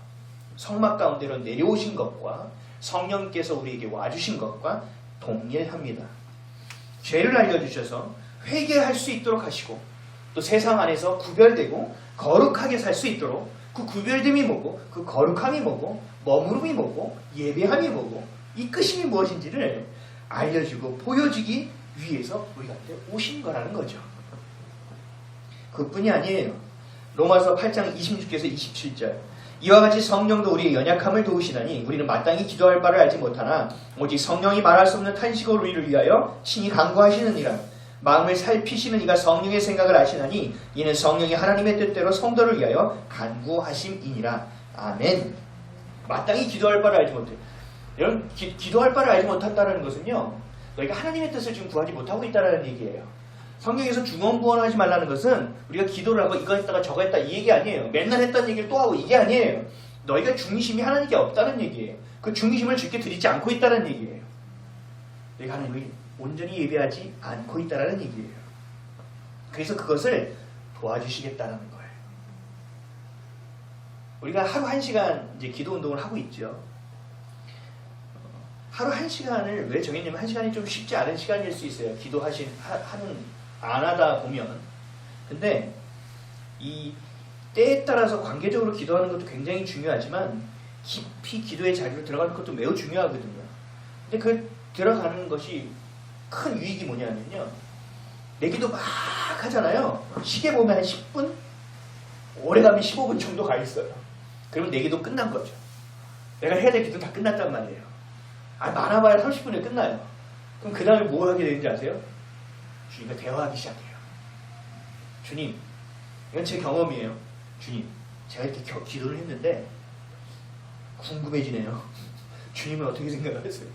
성막 가운데로 내려오신 것과 성령께서 우리에게 와주신 것과 동일합니다. 죄를 알려주셔서 회개할 수 있도록 하시고 또 세상 안에서 구별되고 거룩하게 살 수 있도록 그 구별됨이 뭐고 그 거룩함이 뭐고 머무름이 뭐고 예배함이 뭐고 이끄심이 무엇인지를 알려주고 보여주기 위해서 우리한테 오신 거라는 거죠. 그뿐이 아니에요. 로마서 8장 26절에서 27절 이와 같이 성령도 우리의 연약함을 도우시나니 우리는 마땅히 기도할 바를 알지 못하나 오직 성령이 말할 수 없는 탄식으로 우리를 위하여 친히 간구하시느니라. 마음을 살피시는 이가 성령의 생각을 아시나니 이는 성령이 하나님의 뜻대로 성도를 위하여 간구하심이니라. 아멘. 마땅히 기도할 바를 알지 못해요. 여러분 기도할 바를 알지 못한다는 것은요 너희가 하나님의 뜻을 지금 구하지 못하고 있다는 얘기예요. 성경에서 중언부언하지 말라는 것은 우리가 기도를 하고 이거 했다가 저거 했다 이 얘기 아니에요. 맨날 했다는 얘기를 또 하고 이게 아니에요. 너희가 중심이 하나님께 없다는 얘기예요. 그 중심을 주께 드리지 않고 있다는 얘기예요. 너희가 하나님을 온전히 예배하지 않고 있다는 얘기예요. 그래서 그것을 도와주시겠다는 거예요. 우리가 하루 1시간 이제 기도 운동을 하고 있죠. 하루 1시간을 왜 정했냐면 1시간이 좀 쉽지 않은 시간일 수 있어요. 안 하다 보면. 근데 이 때에 따라서 관계적으로 기도하는 것도 굉장히 중요하지만 깊이 기도의 자리로 들어가는 것도 매우 중요하거든요. 근데 그 들어가는 것이 큰 유익이 뭐냐면요. 내 기도 막 하잖아요. 시계 보면 한 10분? 오래 가면 15분 정도 가 있어요. 그러면 내 기도 끝난 거죠. 내가 해야 될 기도 다 끝났단 말이에요. 많아봐야 30분에 끝나요. 그럼 그 다음에 뭐 하게 되는지 아세요? 주님과 대화하기 시작해요. 주님, 이건 제 경험이에요. 주님, 제가 이렇게 기도를 했는데 궁금해지네요. 주님은 어떻게 생각하세요?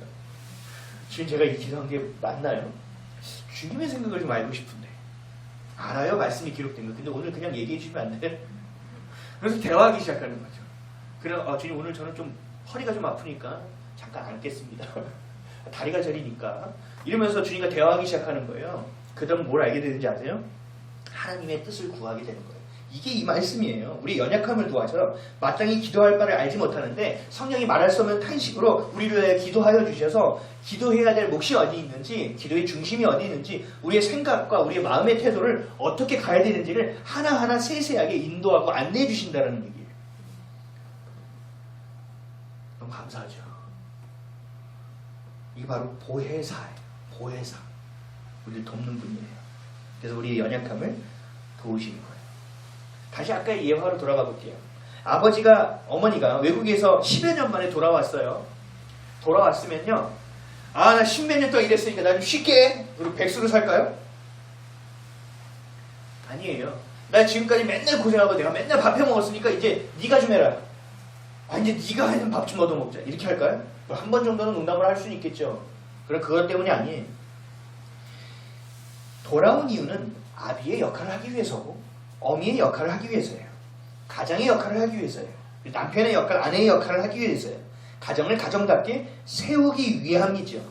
주님, 제가 이 기도한 게 맞나요? 주님의 생각을 좀 알고 싶은데. 알아요? 말씀이 기록된 거. 근데 오늘 그냥 얘기해 주시면 안 돼요? 그래서 대화하기 시작하는 거죠. 그래서 주님, 오늘 저는 좀 허리가 좀 아프니까 잠깐 앉겠습니다. 다리가 저리니까. 이러면서 주님과 대화하기 시작하는 거예요. 그 다음 뭘 알게 되는지 아세요? 하나님의 뜻을 구하게 되는 거예요. 이게 이 말씀이에요. 우리 연약함을 도와서 마땅히 기도할 바를 알지 못하는데 성령이 말할 수 없는 탄식으로 우리를 위해 기도하여 주셔서 기도해야 될 몫이 어디 있는지, 기도의 중심이 어디 있는지, 우리의 생각과 우리의 마음의 태도를 어떻게 가야 되는지를 하나하나 세세하게 인도하고 안내해 주신다는 얘기예요. 너무 감사하죠. 이게 바로 보혜사예요. 보혜사. 우리를 돕는 분이에요. 그래서 우리의 연약함을 도우시는 거예요. 다시 아까의 예화로 돌아가 볼게요. 어머니가 외국에서 10여 년 만에 돌아왔어요. 돌아왔으면요. 나 10몇 년 동안 일했으니까 나 좀 쉽게 그리고 백수로 살까요? 아니에요. 나 지금까지 맨날 고생하고 내가 맨날 밥 해먹었으니까 이제 네가 좀 해라. 이제 네가 하는 밥 좀 얻어먹자. 이렇게 할까요? 한 번 정도는 농담을 할 수는 있겠죠. 그럼 그것 때문이 아니에요. 돌아온 이유는 아비의 역할을 하기 위해서고 어미의 역할을 하기 위해서예요. 가장의 역할을 하기 위해서예요. 남편의 역할, 아내의 역할을 하기 위해서예요. 가정을 가정답게 세우기 위함이죠.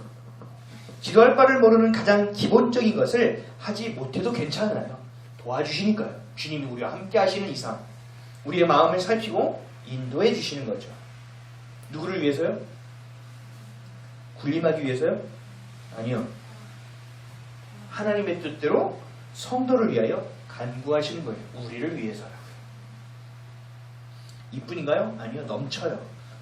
기도할 바를 모르는 가장 기본적인 것을 하지 못해도 괜찮아요. 도와주시니까요. 주님이 우리와 함께 하시는 이상 우리의 마음을 살피고 인도해 주시는 거죠. 누구를 위해서요? 군림하기 위해서요? 아니요. 하나님의 뜻대로 성도를 위하여 간구하시는 거예요. 우리를 위해서요. 이뿐인가요? 아니요. 넘쳐요.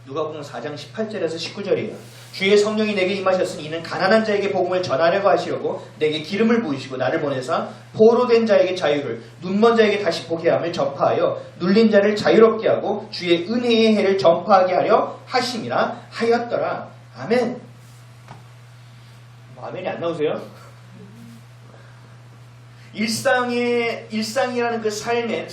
누가복음 4장 18절에서 19절이에요. 주의 성령이 내게 임하셨으니 이는 가난한 자에게 복음을 전하려고 하시려고 내게 기름을 부으시고 나를 보내사 포로된 자에게 자유를, 눈먼 자에게 다시 보게 함을 전파하여 눌린 자를 자유롭게 하고 주의 은혜의 해를 전파하게 하려 하심이라 하였더라. 아멘. 아멘이 안 나오세요? 일상이라는 그 삶의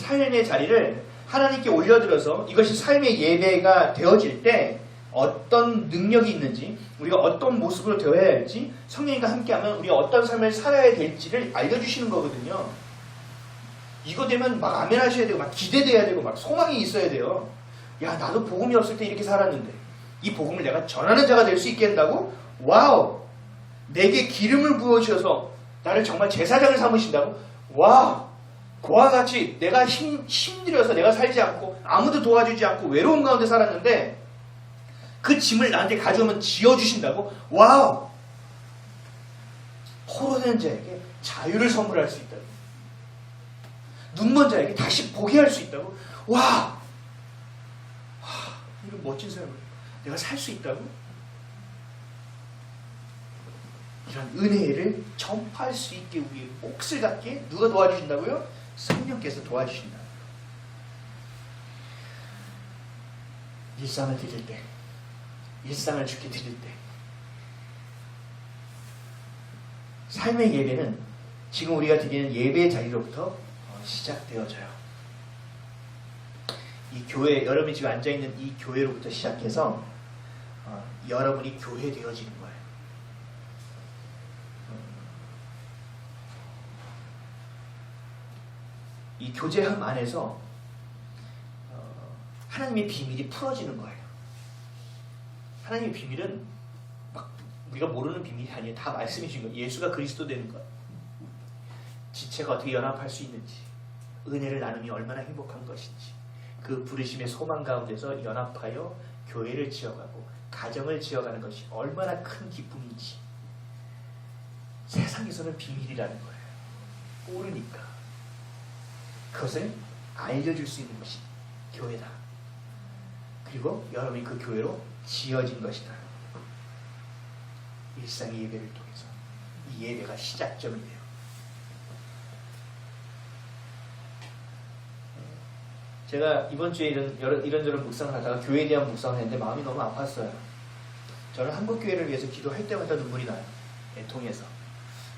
자리를 하나님께 올려들어서 이것이 삶의 예배가 되어질 때 어떤 능력이 있는지, 우리가 어떤 모습으로 되어야 할지, 성령님과 함께하면 우리가 어떤 삶을 살아야 될지를 알려주시는 거거든요. 이거 되면 막 아멘 하셔야 되고 막 기대돼야 되고 막 소망이 있어야 돼요. 야, 나도 복음이 없을 때 이렇게 살았는데 이 복음을 내가 전하는 자가 될 수 있겠다고? 와우! 내게 기름을 부어주셔서 나를 정말 제사장을 삼으신다고? 와우! 그와 같이 내가 힘들여서 내가 살지 않고 아무도 도와주지 않고 외로운 가운데 살았는데 그 짐을 나한테 가져오면 지어주신다고? 와우! 포로된 자에게 자유를 선물할 수 있다고. 눈먼 자에게 다시 보게 할 수 있다고? 와! 이런 멋진 삶을 내가 살 수 있다고? 이런 은혜를 전파할 수 있게 우리의 몫을 갖게 누가 도와주신다고요? 성령께서 도와주신다. 일상을 드릴 때, 일상을 주께 드릴 때, 삶의 예배는 지금 우리가 드리는 예배의 자리로부터 시작되어져요. 이 교회, 여러분이 지금 앉아있는 이 교회로부터 시작해서 여러분이 교회 되어지는 거예요. 이 교제함 안에서 하나님의 비밀이 풀어지는 거예요. 하나님의 비밀은 막 우리가 모르는 비밀이 아니에요. 다 말씀해 주신 거예요. 예수가 그리스도 되는 것, 지체가 어떻게 연합할 수 있는지, 은혜를 나누니 얼마나 행복한 것인지, 그 부르심의 소망 가운데서 연합하여 교회를 지어가고 가정을 지어가는 것이 얼마나 큰 기쁨인지 세상에서는 비밀이라는 거예요. 모르니까. 그것을 알려줄 수 있는 것이 교회다. 그리고 여러분이 그 교회로 지어진 것이다. 일상의 예배를 통해서 이 예배가 시작점이 돼요. 제가 이번 주에 이런저런 묵상을 하다가 교회에 대한 묵상을 했는데 마음이 너무 아팠어요. 저는 한국교회를 위해서 기도할 때마다 눈물이 나요. 애통해서.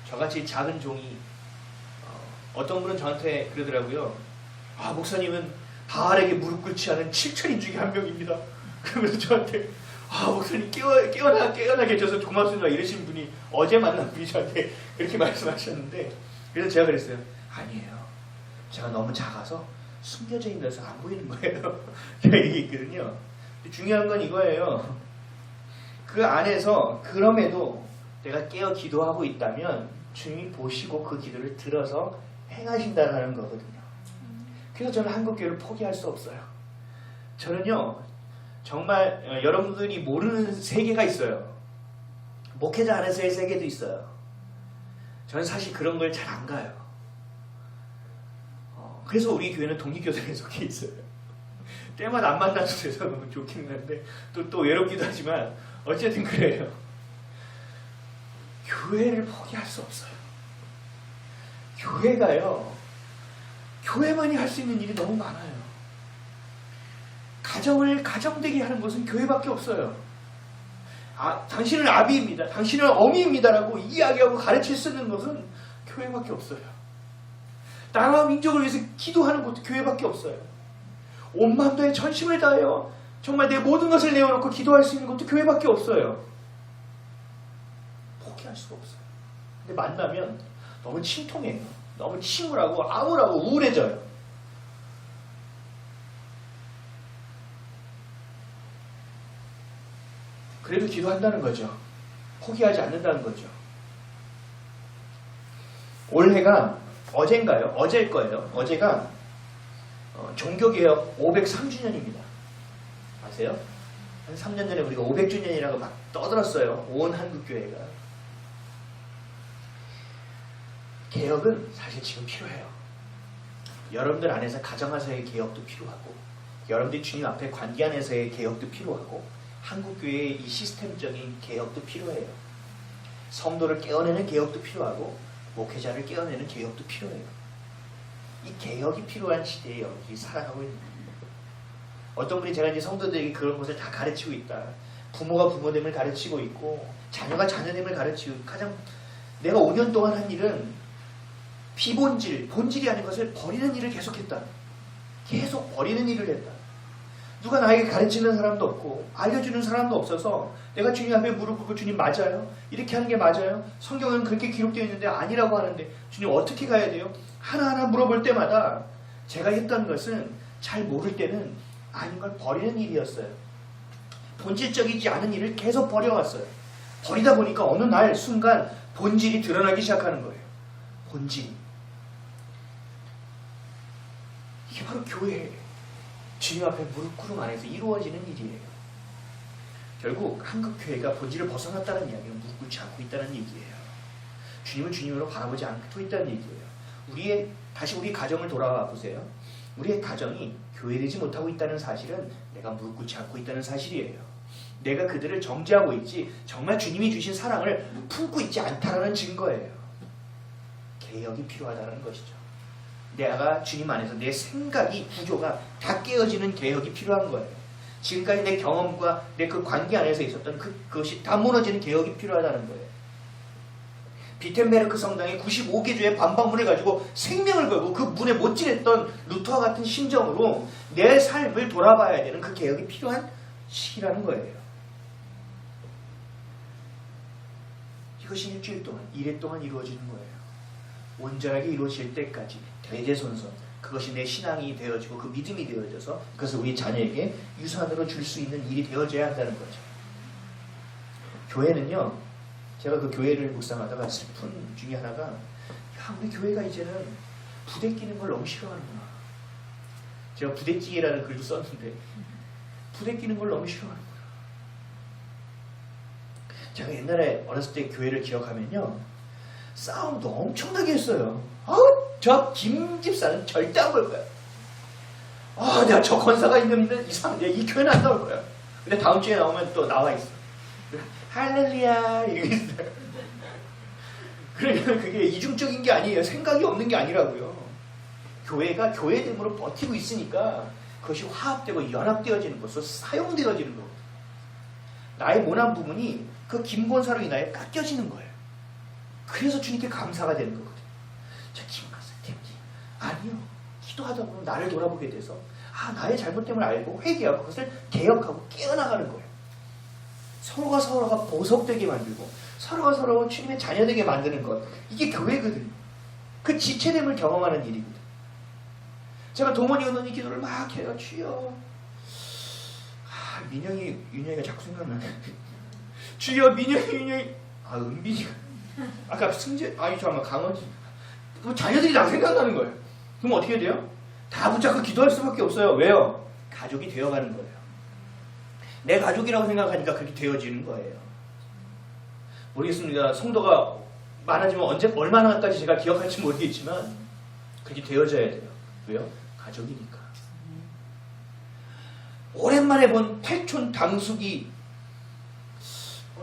저같이 작은 종이, 어떤 분은 저한테 그러더라고요. 아, 목사님은 바알에게 무릎 꿇지 않은 7천인 중에 한 명입니다. 그러면서 저한테 아, 목사님 깨어나 계셔서 고맙습니다 이러신 분이 어제 만난 분이 저한테 그렇게 말씀하셨는데, 그래서 제가 그랬어요. 아니에요. 제가 너무 작아서 숨겨져 있면서 안 보이는 거예요. 제가 얘기했거든요. 중요한 건 이거예요. 그 안에서 그럼에도 내가 깨어 기도하고 있다면 주님이 보시고 그 기도를 들어서 행하신다는 거거든요. 그래서 저는 한국교회를 포기할 수 없어요. 저는요, 정말 여러분들이 모르는 세계가 있어요. 목회자 안에서의 세계도 있어요. 저는 사실 그런 걸 잘 안 가요. 그래서 우리 교회는 독립교단에 속해 있어요. 때마다 안 만나도 돼서 너무 좋기는 한데 또 외롭기도 하지만 어쨌든 그래요. 교회를 포기할 수 없어요. 교회가요, 교회만이 할 수 있는 일이 너무 많아요. 가정을 가정되게 하는 것은 교회밖에 없어요. 당신은 아비입니다, 당신은 어미입니다라고 이야기하고 가르칠 수 있는 것은 교회밖에 없어요. 나라와 민족을 위해서 기도하는 것도 교회밖에 없어요. 온 마음 다해 전심을 다하여 정말 내 모든 것을 내어놓고 기도할 수 있는 것도 교회밖에 없어요. 포기할 수가 없어요. 근데 만나면 너무 침통해요. 너무 침울하고 암울하고 우울해져요. 그래도 기도한다는 거죠. 포기하지 않는다는 거죠. 올해가 어젠가요? 어제일 거예요. 어제가 종교개혁 503주년입니다. 아세요? 한 3년 전에 우리가 500주년이라고 막 떠들었어요. 온 한국교회가. 개혁은 사실 지금 필요해요. 여러분들 안에서 가정 안에서의 개혁도 필요하고, 여러분들이 주님 앞에 관계 안에서의 개혁도 필요하고, 한국교회의 이 시스템적인 개혁도 필요해요. 성도를 깨어내는 개혁도 필요하고, 목회자를 깨어내는 개혁도 필요해요. 이 개혁이 필요한 시대에 여기 살아가고 있는 거예요. 어떤 분이 제가 이제 성도들에게 그런 것을 다 가르치고 있다. 부모가 부모됨을 가르치고 있고, 자녀가 자녀됨을 가르치고, 가장 내가 5년 동안 한 일은 비본질, 본질이 아닌 것을 버리는 일을 계속했다. 계속 버리는 일을 했다. 누가 나에게 가르치는 사람도 없고 알려주는 사람도 없어서 내가 주님 앞에 무릎 꿇고 주님 맞아요? 이렇게 하는 게 맞아요? 성경은 그렇게 기록되어 있는데 아니라고 하는데 주님 어떻게 가야 돼요? 하나하나 물어볼 때마다 제가 했던 것은 잘 모를 때는 아닌 걸 버리는 일이었어요. 본질적이지 않은 일을 계속 버려왔어요. 버리다 보니까 어느 날 순간 본질이 드러나기 시작하는 거예요. 본질. 이게 바로 교회예요. 주님 앞에 무릎 꿇음 안에서 이루어지는 일이에요. 결국 한국교회가 본질을 벗어났다는 이야기는 무릎 꿇지 않고 있다는 얘기예요. 주님을 주님으로 바라보지 않고 있다는 얘기예요. 다시 우리 가정을 돌아와 보세요. 우리의 가정이 교회되지 못하고 있다는 사실은 내가 무릎 꿇지 않고 있다는 사실이에요. 내가 그들을 정죄하고 있지 정말 주님이 주신 사랑을 품고 있지 않다는 증거예요. 개혁이 필요하다는 것이죠. 내가 주님 안에서 내 생각이 구조가 다 깨어지는 개혁이 필요한 거예요. 지금까지 내 경험과 내 그 관계 안에서 있었던 그것이 다 무너지는 개혁이 필요하다는 거예요. 비텐베르크 성당이 95개 주의 반박문을 가지고 생명을 걸고 그 문에 못 지냈던 루터와 같은 심정으로 내 삶을 돌아봐야 되는 그 개혁이 필요한 시기라는 거예요. 이것이 일주일 동안, 1회 동안 이루어지는 거예요. 온전하게 이루어질 때까지 대대손손 그것이 내 신앙이 되어지고 그 믿음이 되어져서 그것을 우리 자녀에게 유산으로 줄 수 있는 일이 되어져야 한다는 거죠. 교회는요, 제가 그 교회를 묵상하다가 슬픈 중에 하나가, 야, 우리 교회가 이제는 부대 끼는 걸 너무 싫어하는구나. 제가 부대찌개라는 글도 썼는데 부대 끼는 걸 너무 싫어하는구나. 제가 옛날에 어렸을 때 교회를 기억하면요, 싸움도 엄청나게 했어요. 저 김 집사는 절대 안 볼 거야. 내가 저 권사가 있는데 이상한데 이 교회는 안 나올 거야. 근데 다음 주에 나오면 또 나와 있어. 할렐루야 이러고 있어요. 그러니까 그게 이중적인 게 아니에요. 생각이 없는 게 아니라고요. 교회가 교회됨으로 버티고 있으니까 그것이 화합되고 연합되어지는 것으로 사용되어지는 거거든요. 나의 모난 부분이 그 김 권사로 인하여 깎여지는 거예요. 그래서 주님께 감사가 되는 거거든요. 저 김 권사 때문에 아니요. 기도하다 보면 나를 돌아보게 돼서 나의 잘못됨을 알고 회개하고 그것을 개혁하고 깨어나가는 거예요. 서로가 보석되게 만들고 서로가 주님의 자녀되게 만드는 것, 이게 교회거든요. 그 지체됨을 경험하는 일이거든요. 제가 도모니 은원이 기도를 막 해요. 주여, 윤영이가 자꾸 생각나네. 주여, 윤영이 은빈이가 아까 승재, 저 아마 강원지, 자녀들이 다 생각나는 거예요. 그럼 어떻게 돼요? 다 붙잡고 기도할 수밖에 없어요. 왜요? 가족이 되어가는 거예요. 내 가족이라고 생각하니까 그렇게 되어지는 거예요. 모르겠습니다. 성도가 많아지면 얼마나까지 제가 기억할지 모르겠지만 그렇게 되어져야 돼요. 왜요? 가족이니까. 오랜만에 본 팔촌 당숙이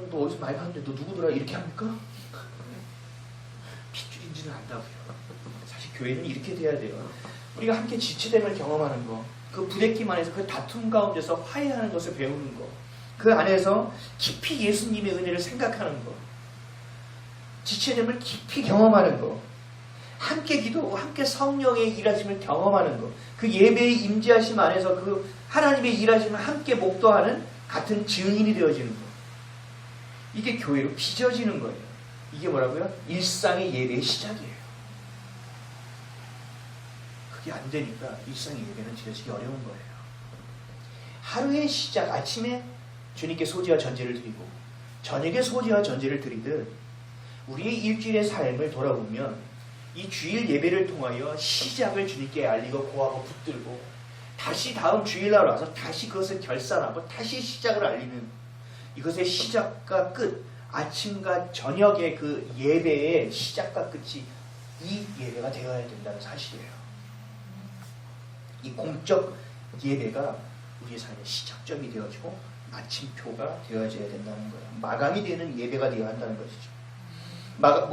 너 어디서 많이 봤는데 너 누구더라? 이렇게 합니까? 핏줄인지는 안다고요. 사실 교회는 이렇게 돼야 돼요. 우리가 함께 지체됨을 경험하는 거, 그 부대낌 안에서 그 다툼 가운데서 화해하는 것을 배우는 거, 그 안에서 깊이 예수님의 은혜를 생각하는 거, 지체됨을 깊이 경험하는 거, 함께 기도하고 함께 성령의 일하심을 경험하는 거, 그 예배의 임재하심 안에서 그 하나님의 일하심을 함께 목도하는 같은 증인이 되어지는 거, 이게 교회로 빚어지는 거예요. 이게 뭐라고요? 일상의 예배의 시작이에요. 그게 안 되니까 일상의 예배는 지어지기 어려운 거예요. 하루의 시작, 아침에 주님께 소지와 전제를 드리고 저녁에 소지와 전제를 드리듯 우리의 일주일의 삶을 돌아보면 이 주일 예배를 통하여 시작을 주님께 알리고 고하고 붙들고 다시 다음 주일날 와서 다시 그것을 결산하고 다시 시작을 알리는 이것의 시작과 끝, 아침과 저녁의 그 예배의 시작과 끝이 이 예배가 되어야 된다는 사실이에요. 이 공적 예배가 우리의 삶의 시작점이 되어지고 마침표가 되어져야 된다는 거예요. 마감이 되는 예배가 되어야 한다는 것이죠.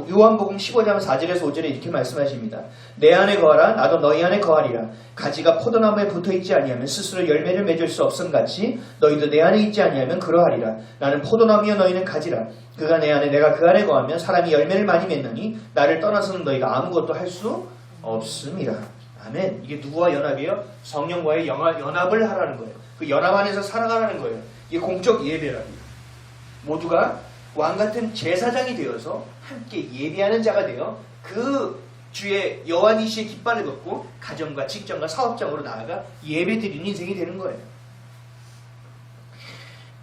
요한복음 15장 4절에서 5절에 이렇게 말씀하십니다. 내 안에 거하라 나도 너희 안에 거하리라. 가지가 포도나무에 붙어있지 아니하면 스스로 열매를 맺을 수 없음같이 너희도 내 안에 있지 아니하면 그러하리라. 나는 포도나무여 너희는 가지라. 그가 내 안에 내가 그 안에 거하면 사람이 열매를 많이 맺느니 나를 떠나서는 너희가 아무것도 할 수 없음이라. 아멘. 이게 누구와 연합이에요? 성령과의 연합을 하라는 거예요. 그 연합 안에서 살아가라는 거예요. 이게 공적 예배랍니다. 모두가 왕같은 제사장이 되어서 함께 예배하는 자가 되어 그 주의 여호와니시의 깃발을 걷고 가정과 직장과 사업장으로 나아가 예배드리는 인생이 되는 거예요.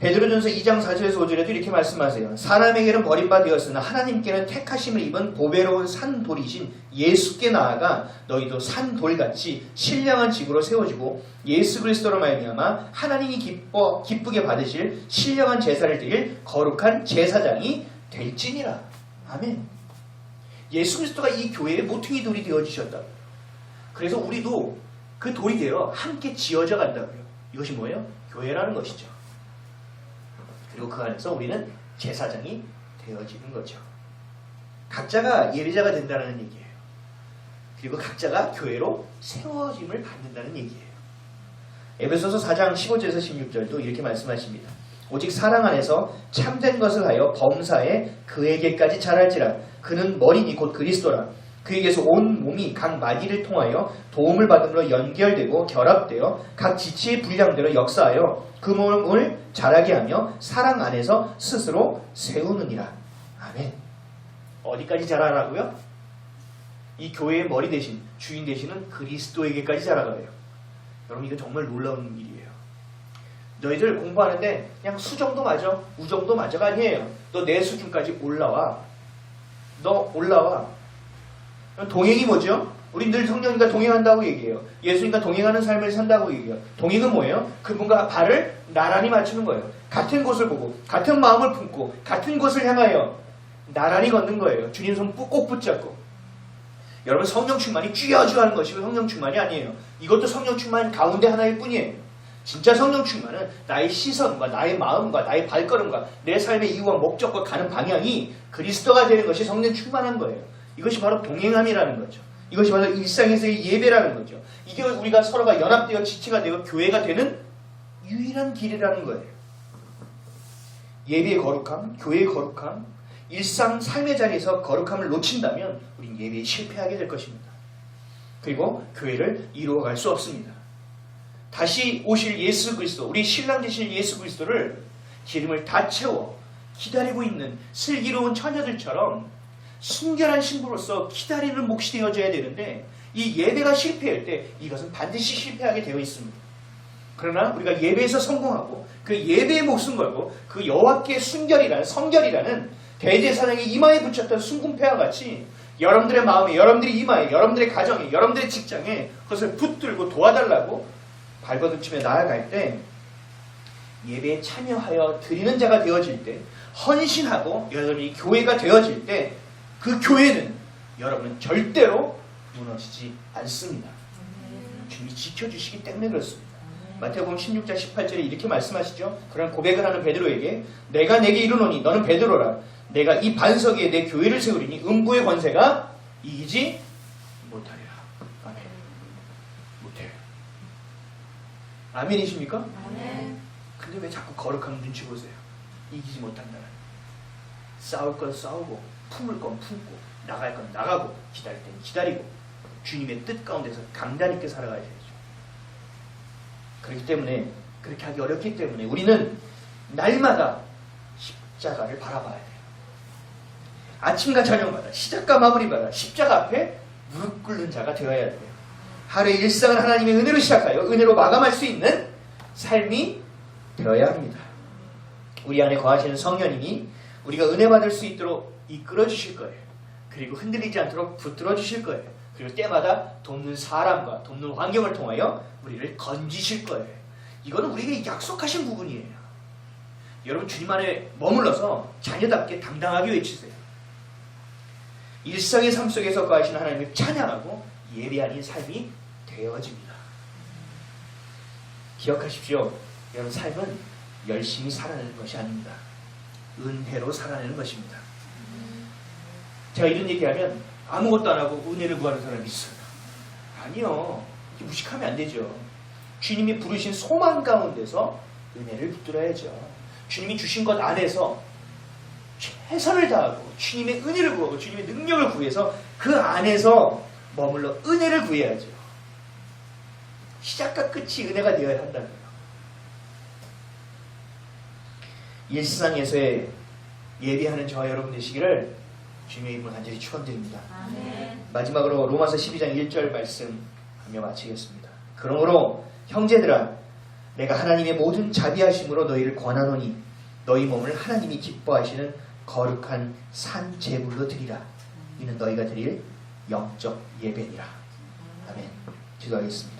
베드로전서 2장 4절에서 5절에도 이렇게 말씀하세요. 사람에게는 버림바 되었으나 하나님께는 택하심을 입은 보배로운 산돌이신 예수께 나아가 너희도 산돌같이 신령한 직으로 세워지고 예수 그리스도로 말미암아 하나님이 기쁘게 받으실 신령한 제사를 드릴 거룩한 제사장이 될지니라. 아멘. 예수 그리스도가 이 교회의 모퉁이 돌이 되어주셨다. 그래서 우리도 그 돌이 되어 함께 지어져 간다고요. 이것이 뭐예요? 교회라는 것이죠. 그리고 그 안에서 우리는 제사장이 되어지는 거죠. 각자가 예배자가 된다는 얘기예요. 그리고 각자가 교회로 세워짐을 받는다는 얘기예요. 에베소서 4장 15절에서 16절도 이렇게 말씀하십니다. 오직 사랑 안에서 참된 것을 하여 범사에 그에게까지 자랄지라. 그는 머리니 곧 그리스도라. 그에게서 온 몸이 각 마디를 통하여 도움을 받음으로 연결되고 결합되어 각 지체의 분량대로 역사하여 그 몸을 자라게 하며 사랑 안에서 스스로 세우느니라. 아멘. 어디까지 자라라고요? 이 교회의 머리 대신 주인 되시는 그리스도에게까지 자라가요. 여러분 이건 정말 놀라운 일이에요. 너희들 공부하는데 그냥 수정도 맞아 우정도 맞아가 아니에요. 너 내 수준까지 올라와. 너 올라와. 동행이 뭐죠? 우리 늘 성령님과 동행한다고 얘기해요. 예수님과 동행하는 삶을 산다고 얘기해요. 동행은 뭐예요? 그분과 발을 나란히 맞추는 거예요. 같은 곳을 보고 같은 마음을 품고 같은 곳을 향하여 나란히 걷는 거예요. 주님 손 꼭 붙잡고. 여러분 성령 충만이 쥐어주하는 것이고 성령 충만이 아니에요. 이것도 성령 충만 가운데 하나일 뿐이에요. 진짜 성령 충만은 나의 시선과 나의 마음과 나의 발걸음과 내 삶의 이유와 목적과 가는 방향이 그리스도가 되는 것이 성령 충만한 거예요. 이것이 바로 동행함이라는 거죠. 이것이 바로 일상에서의 예배라는 거죠. 이게 우리가 서로가 연합되어 지체가 되어 교회가 되는 유일한 길이라는 거예요. 예배의 거룩함, 교회의 거룩함, 일상 삶의 자리에서 거룩함을 놓친다면 우린 예배에 실패하게 될 것입니다. 그리고 교회를 이루어갈 수 없습니다. 다시 오실 예수 그리스도, 우리 신랑 되실 예수 그리스도를 기름을 다 채워 기다리고 있는 슬기로운 처녀들처럼 순결한 신부로서 기다리는 몫이 되어져야 되는데 이 예배가 실패할 때 이것은 반드시 실패하게 되어 있습니다. 그러나 우리가 예배에서 성공하고 그 예배에 목숨 걸고 그 여호와께 순결이라는 성결이라는 대제사장이 이마에 붙였던 순금패와 같이 여러분들의 마음에, 여러분들의 이마에, 여러분들의 가정에, 여러분들의 직장에 그것을 붙들고 도와달라고 발버둥치며 나아갈 때 예배에 참여하여 드리는 자가 되어질 때 헌신하고 여러분이 교회가 되어질 때 그 교회는 여러분은 절대로 무너지지 않습니다. 주님이 지켜주시기 때문에 그렇습니다. 마태복음 16장 18절에 이렇게 말씀하시죠. 그런 고백을 하는 베드로에게 내가 내게 이르노니 너는 베드로라. 내가 이 반석 위에 내 교회를 세우리니 음부의 권세가 이기지 못하리라. 아멘. 못해요. 아멘이십니까? 아멘. 근데 왜 자꾸 거룩한 눈치 보세요? 이기지 못한다는. 싸울 건 싸우고 품을 건 품고 나갈 건 나가고 기다릴 땐 기다리고 주님의 뜻 가운데서 강단 있게 살아가야 되죠. 그렇기 때문에 그렇게 하기 어렵기 때문에 우리는 날마다 십자가를 바라봐야 돼요. 아침과 저녁마다 시작과 마무리마다 십자가 앞에 무릎 꿇는 자가 되어야 돼요. 하루의 일상을 하나님의 은혜로 시작하여 은혜로 마감할 수 있는 삶이 되어야 합니다. 우리 안에 거하시는 성령님이 우리가 은혜 받을 수 있도록 이끌어 주실 거예요. 그리고 흔들리지 않도록 붙들어 주실 거예요. 그리고 때마다 돕는 사람과 돕는 환경을 통하여 우리를 건지실 거예요. 이거는 우리에게 약속하신 부분이에요. 여러분 주님 안에 머물러서 자녀답게 당당하게 외치세요. 일상의 삶 속에서 거하시는 하나님을 찬양하고 예배하는 삶이 되어집니다. 기억하십시오. 여러분 삶은 열심히 살아내는 것이 아닙니다. 은혜로 살아내는 것입니다. 제가 이런 얘기하면 아무것도 안 하고 은혜를 구하는 사람이 있어요. 아니요. 무식하면 안 되죠. 주님이 부르신 소망 가운데서 은혜를 붙들어야죠. 주님이 주신 것 안에서 최선을 다하고 주님의 은혜를 구하고 주님의 능력을 구해서 그 안에서 머물러 은혜를 구해야죠. 시작과 끝이 은혜가 되어야 한다는 거예요. 일상에서의 예배하는 저와 여러분 되시기를 주님의 이름으로 간절히 축원드립니다. 마지막으로 로마서 12장 1절 말씀하며 마치겠습니다. 그러므로 형제들아 내가 하나님의 모든 자비하심으로 너희를 권하노니 너희 몸을 하나님이 기뻐하시는 거룩한 산 제물로 드리라. 이는 너희가 드릴 영적 예배니라. 아멘. 기도하겠습니다.